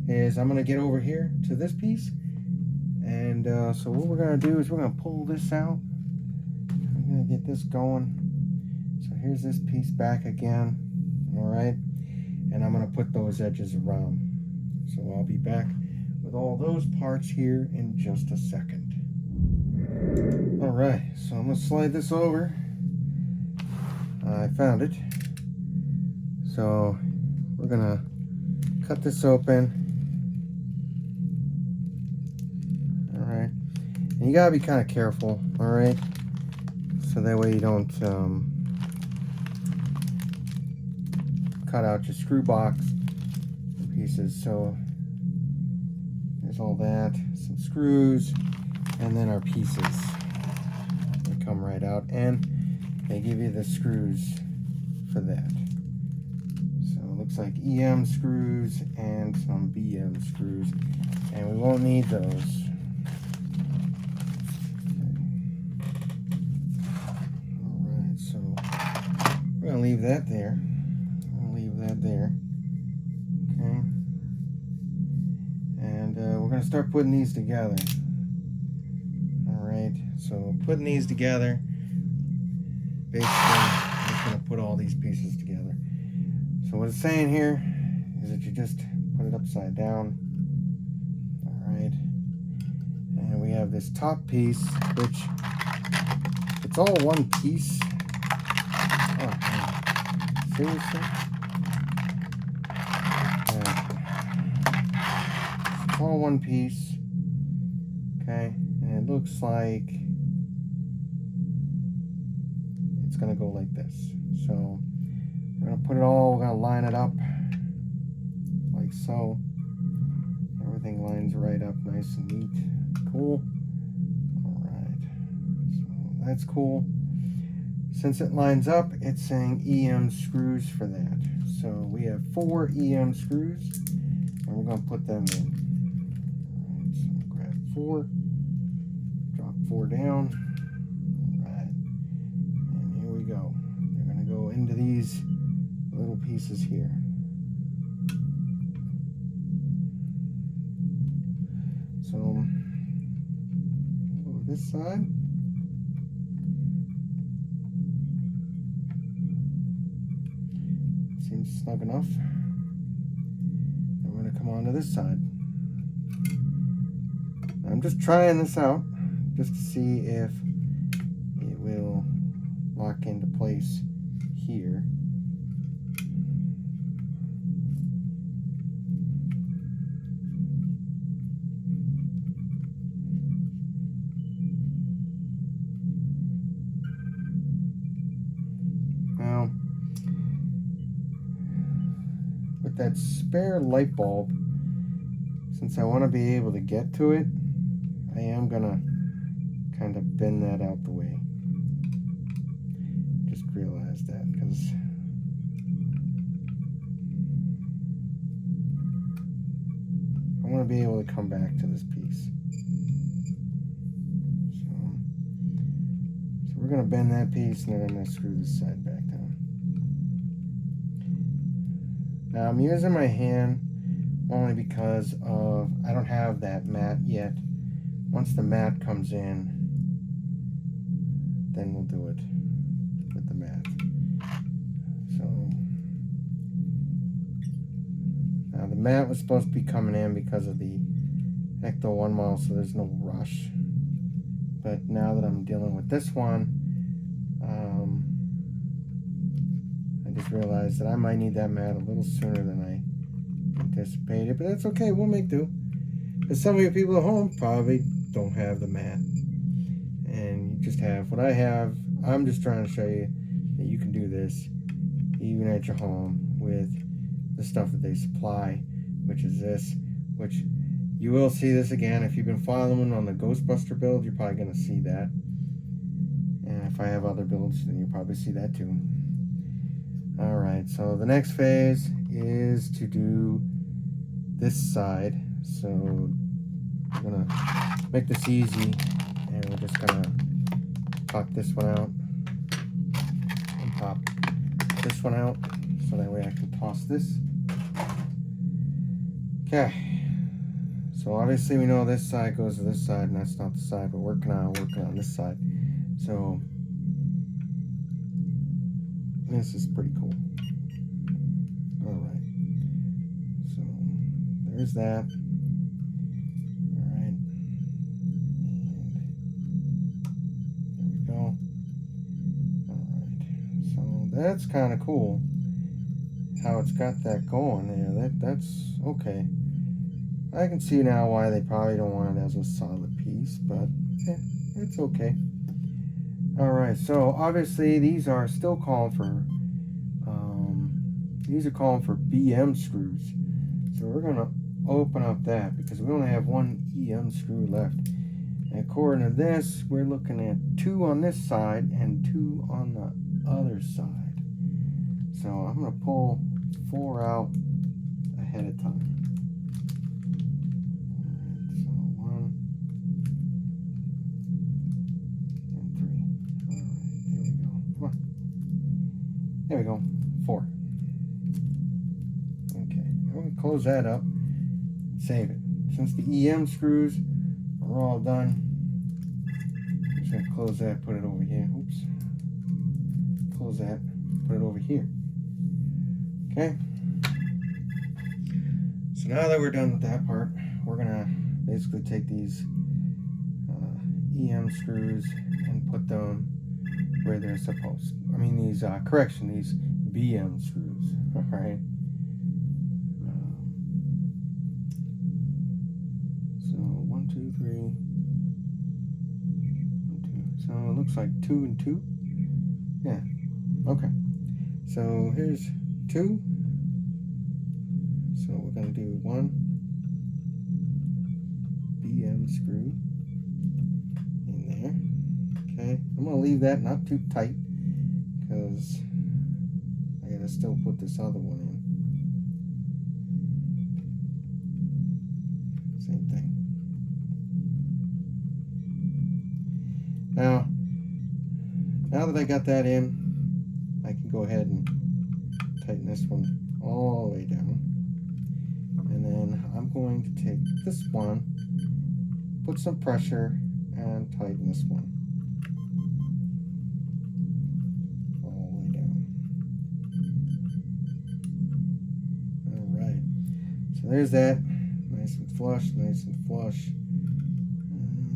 is I'm gonna get over here to this piece, and so what we're gonna do is we're gonna pull this out. I'm gonna get this going. So here's this piece back again. All right. And I'm gonna put those edges around. So I'll be back with all those parts here in just a second. All right, so I'm gonna slide this over. I found it. So we're gonna cut this open. All right, and you gotta be kind of careful. All right, so that way you don't cut out your screw box pieces. So there's all that, some screws, and then our pieces. They come right out, and they give you the screws for that. So it looks like EM screws and some BM screws, and we won't need those. Alright, so we're going to leave that there. Okay. And we're going to start putting these together. Alright, so putting these together, basically, I'm just going to put all these pieces together. So what it's saying here is that you just put it upside down. Alright. And we have this top piece, which it's all one piece. Oh, man. Seriously? Yeah. It's all one piece. Okay. And it looks like it's going to go like this. So we're going to put it all, we're going to line it up like so. Everything lines right up nice and neat. Cool. Alright. So that's cool. Since it lines up, it's saying EM screws for that. So we have 4 EM screws, and we're going to put them in. Alright, so I'm going to grab 4, drop 4 down. Alright. And here we go. They're going to go into these little pieces here. So over this side, seems snug enough. And we're going to come on to this side. I'm just trying this out just to see if it will lock into place here. Now, with that spare light bulb, since I want to be able to get to it, I am going to kind of bend that out the way. Just realized that because I want to be able to come back to this piece. So we're going to bend that piece, and then I'm going to screw this side back down. Now I'm using my hand only because of I don't have that mat yet. Once the mat comes in, then we'll do it with the mat. So now the mat was supposed to be coming in because of the Ecto 1 model, so there's no rush. But now that I'm dealing with this one, I just realized that I might need that mat a little sooner than I anticipated, but that's okay, we'll make do. Because some of you people at home probably don't have the mat, and you just have what I have. I'm just trying to show you that you can do this even at your home with the stuff that they supply, which is this, which you will see this again. If you've been following on the Ghostbuster build, you're probably going to see that. And if I have other builds, then you'll probably see that too. Alright, so the next phase is to do this side. So we're going to make this easy, and we're just going to pop this one out and pop this one out, so that way I can toss this. Okay, so obviously we know this side goes to this side, and that's not the side we're working on. We're working on this side. So this is pretty cool. Alright, so there's that. Alright, and there we go. Alright, so that's kind of cool. how it's got that going there. That's okay. I can see now why they probably don't want it as a solid piece, but yeah, it's okay. Alright, so obviously these are still calling for BM screws. So we're gonna open up that because we only have one EM screw left. And according to this, we're looking at 2 on this side and 2 on the other side. So I'm gonna pull 4 out ahead of time. Alright, so 1 and 3. Alright, there we go. Come on. There we go. 4. Okay, now we're gonna close that up. Save it. Since the EM screws are all done, I'm just gonna close that, put it over here. Oops. Close that, put it over here. Okay. So now that we're done with that part, we're gonna basically take these EM screws and put them where they're supposed. I mean these these BM screws. All right. So 1, 2, 3. 1, 2. So it looks like 2 and 2. Yeah. Okay. So here's 2. So we're going to do 1 BM screw in there. Okay. I'm going to leave that not too tight because I got to still put this other one in. Same thing. Now that I got that in, I can go ahead and tighten this one all the way down. And then I'm going to take this one, put some pressure, and tighten this one all the way down. Alright, so there's that. Nice and flush, nice and flush.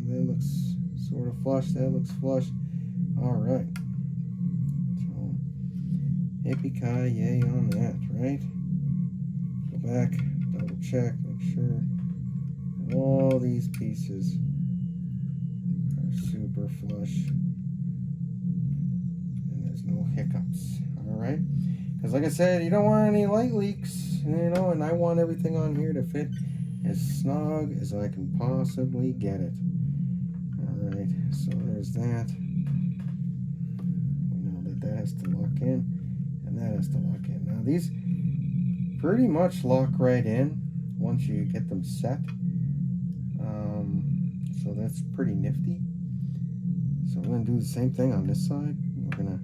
That looks sort of flush, that looks flush. Alright. So, yippee-ki-yay on that, right? Go back, double check, make sure that all these pieces are super flush and there's no hiccups. Alright? Because like I said, you don't want any light leaks, and I want everything on here to fit as snug as I can possibly get it. Alright, so there's that. We know that that has to lock in, and that has to lock in. Now these pretty much lock right in once you get them set. So that's pretty nifty. So we're going to do the same thing on this side. We're going to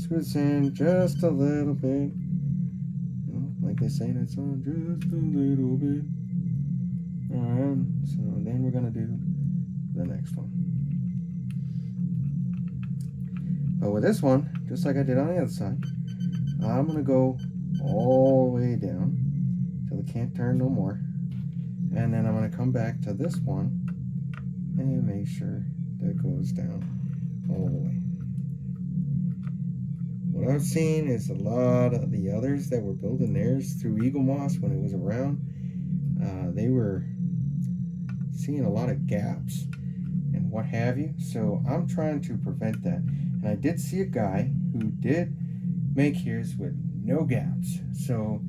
screw this in just a little bit. Like they say in that song, just a little bit. Alright, so then we're going to do the next one. But with this one, just like I did on the other side, I'm going to go all the way down till it can't turn no more. And then I'm going to come back to this one and make sure that goes down all the way. What I've seen is a lot of the others that were building theirs through Eaglemoss when it was around, they were seeing a lot of gaps and what have you. So I'm trying to prevent that. And I did see a guy who did make his with no gaps. So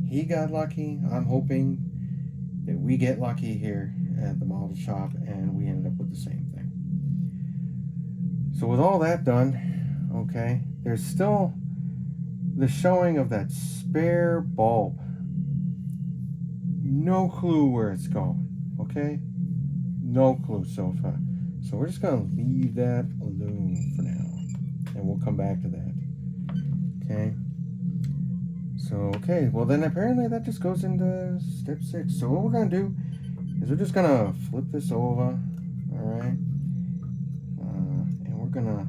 he got lucky. I'm hoping that we get lucky here at the model shop and we ended up with the same thing. So with all that done, okay, there's still the showing of that spare bulb. No clue where it's going, okay? No clue so far. So we're just gonna leave that alone for now, and we'll come back to that, okay? So, okay, well then apparently that just goes into step 6. So what we're gonna do is we're just gonna flip this over, all right? And we're gonna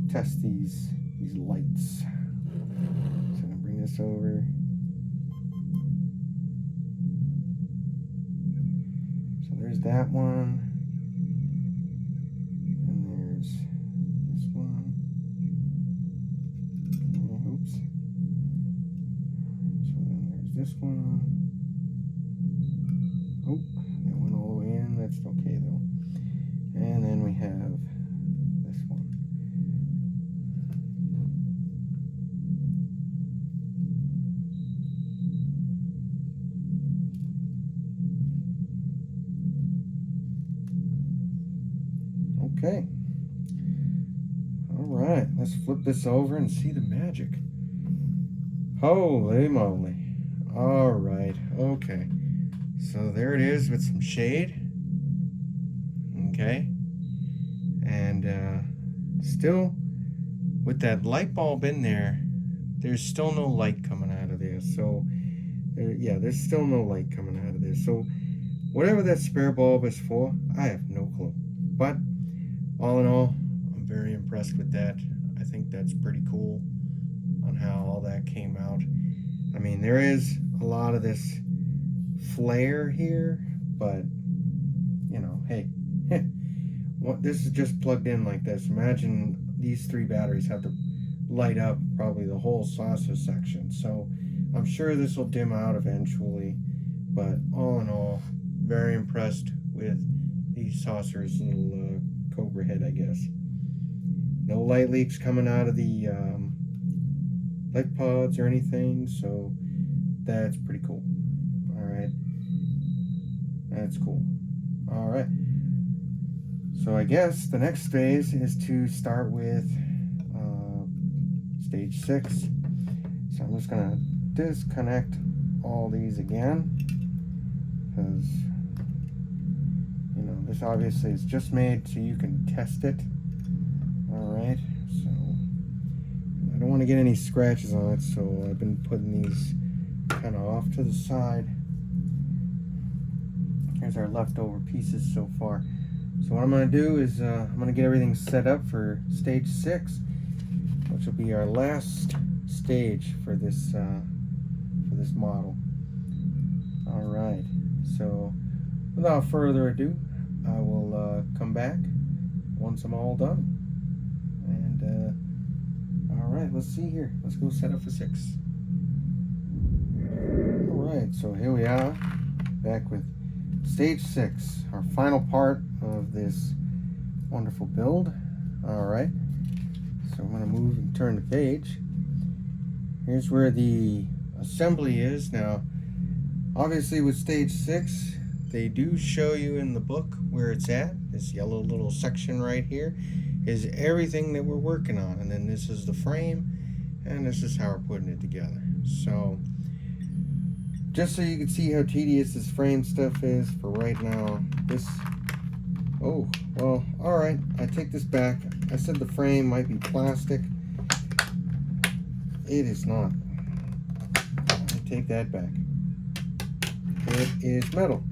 test these lights. So I'm gonna bring this over. So there's that one. And there's this one. Oops. this one on. Oh, that went all the way in. That's okay though. And then we have this one. Okay. All right, let's flip this over and see the magic. Holy moly. All right, okay. So there it is with some shade. Okay. And still, with that light bulb in there, there's still no light coming out of there. So, yeah, there's still no light coming out of there. So, whatever that spare bulb is for, I have no clue. But, all in all, I'm very impressed with that. I think that's pretty cool on how all that came out. I mean, there is a lot of this flare here, but, you know, hey, this is just plugged in like this. Imagine these 3 batteries have to light up probably the whole saucer section. So I'm sure this will dim out eventually, but all in all, very impressed with these saucers, little Cobra head, I guess. No light leaks coming out of the light pods or anything, so that's pretty cool. All right, that's cool. All right, so I guess the next phase is to start with stage 6. So I'm just gonna disconnect all these again, because you know this obviously is just made so you can test it. All right, so I don't want to get any scratches on it, so I've been putting these kind of off to the side. Here's our leftover pieces so far. So what I'm going to do is I'm going to get everything set up for stage 6, which will be our last stage for this model. All right, so without further ado, I will come back once I'm all done. And all right, let's see here. Let's go set up for 6. All right, so here we are, back with stage 6, our final part of this wonderful build. All right, so I'm going to move and turn the page. Here's where the assembly is. Now, obviously with stage 6, they do show you in the book where it's at. This yellow little section right here is everything that we're working on, and then this is the frame, and this is how we're putting it together. So just so you can see how tedious this frame stuff is for right now, oh, well, all right, I take this back. I said the frame might be plastic. It is not. I take that back. It is metal.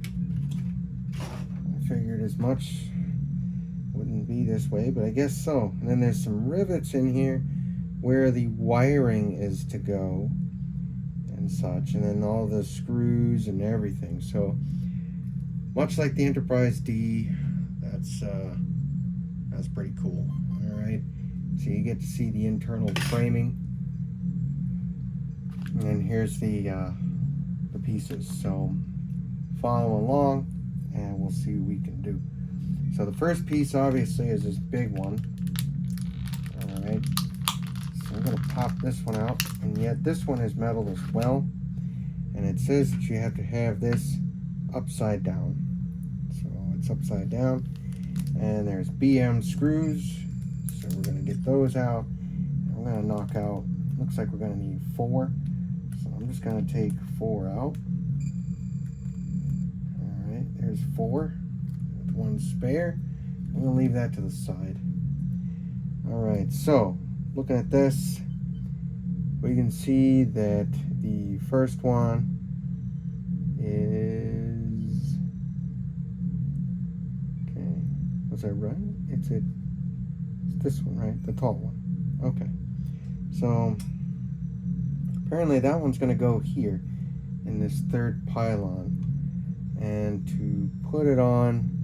I figured as much. Wouldn't be this way, but I guess so. And then there's some rivets in here where the wiring is to go and such, and then all the screws and everything. So much like the Enterprise D, that's pretty cool. All right, so you get to see the internal framing, and then here's the pieces. So follow along and we'll see what we can do. So the first piece obviously is this big one. All right, so I'm going to pop this one out, and yet this one is metal as well, and it says that you have to have this upside down. So it's upside down, and there's BM screws, so we're going to get those out, and we're going to knock out, looks like we're going to need 4, so I'm just going to take 4 out. All right, there's 4. 1 spare. I'm going to leave that to the side. Alright, so looking at this, we can see that the first one is, okay, was that right? It's this one, right? The tall one. Okay, so apparently that one's going to go here in this third pylon, and to put it on,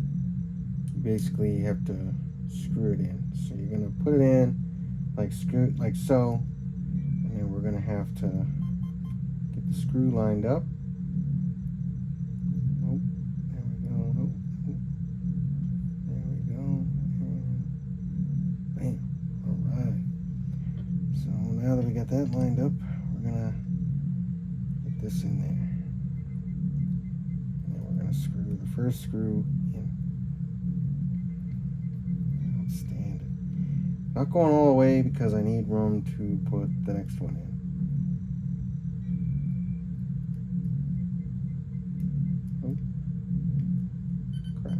basically you have to screw it in. So you're going to put it in like so, and then we're going to have to get the screw lined up. Oh, there we go. Oh, oh. There we go. And bam. All right. So now that we got that lined up, we're gonna get this in there. And then we're gonna screw the first screw in. Outstanding. Not going all the way because I need room to put the next one in. Oh, crap.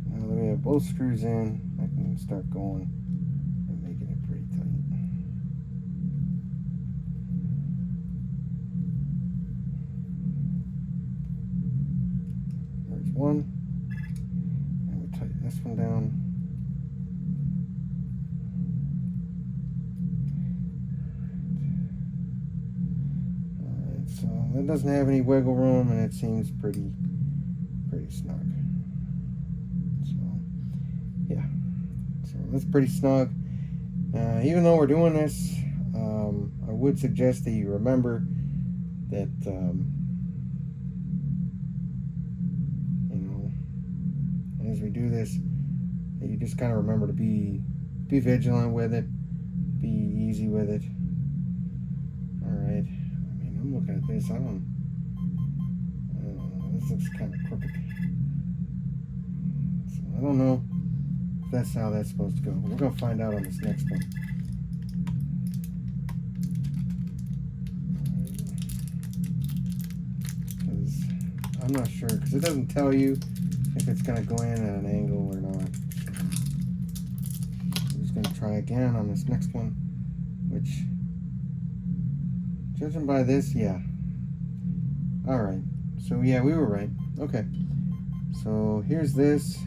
Now that we have both screws in, I can start going and making it pretty tight. There's one, and we tighten this one down. Alright, so that doesn't have any wiggle room, and it seems pretty snug. So yeah, so that's pretty snug. Even though we're doing this, I would suggest that you remember that as we do this, that you just kind of remember to be vigilant with it, be easy with it. All right. I mean, I'm looking at this. I don't know. This looks kind of crooked. So I don't know if that's how that's supposed to go. We're gonna find out on this next one. Because I'm not sure. Because it doesn't tell you if it's going to go in at an angle or not. I'm just going to try again on this next one, which, judging by this, yeah. Alright, so yeah, we were right. Okay, so here's this,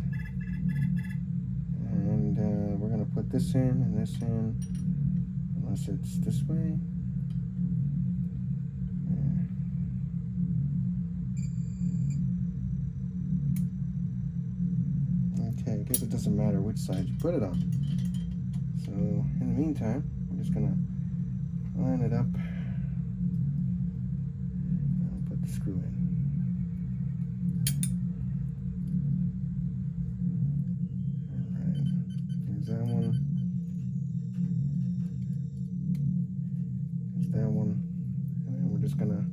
and we're going to put this in and this in, unless it's this way. Okay, I guess it doesn't matter which side you put it on. So, in the meantime, I'm just gonna line it up and put the screw in. Alright, here's that one. Here's that one. And then we're just gonna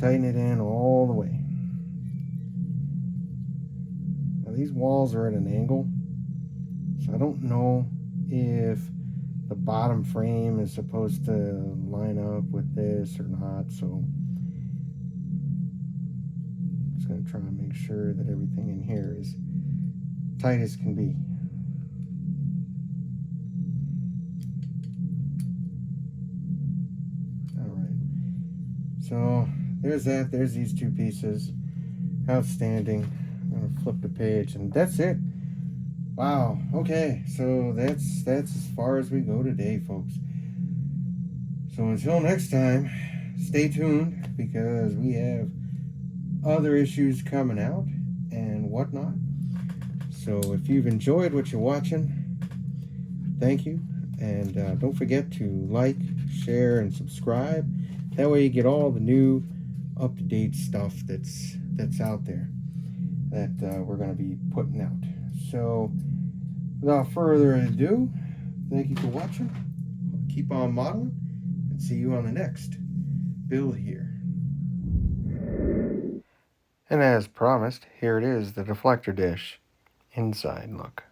tighten it in all the way. These walls are at an angle, so I don't know if the bottom frame is supposed to line up with this or not, so I'm just going to try and make sure that everything in here is tight as can be. Alright, so there's that, there's these two pieces. Outstanding. I'm gonna flip the page, and that's it. Wow. Okay, so that's as far as we go today, folks. So until next time, stay tuned, because we have other issues coming out and whatnot. So if you've enjoyed what you're watching, thank you, and don't forget to like, share, and subscribe. That way you get all the new up-to-date stuff that's out there that we're going to be putting out. So without further ado, thank you for watching. Keep on modeling, and see you on the next build here. And as promised, here it is, the deflector dish inside look.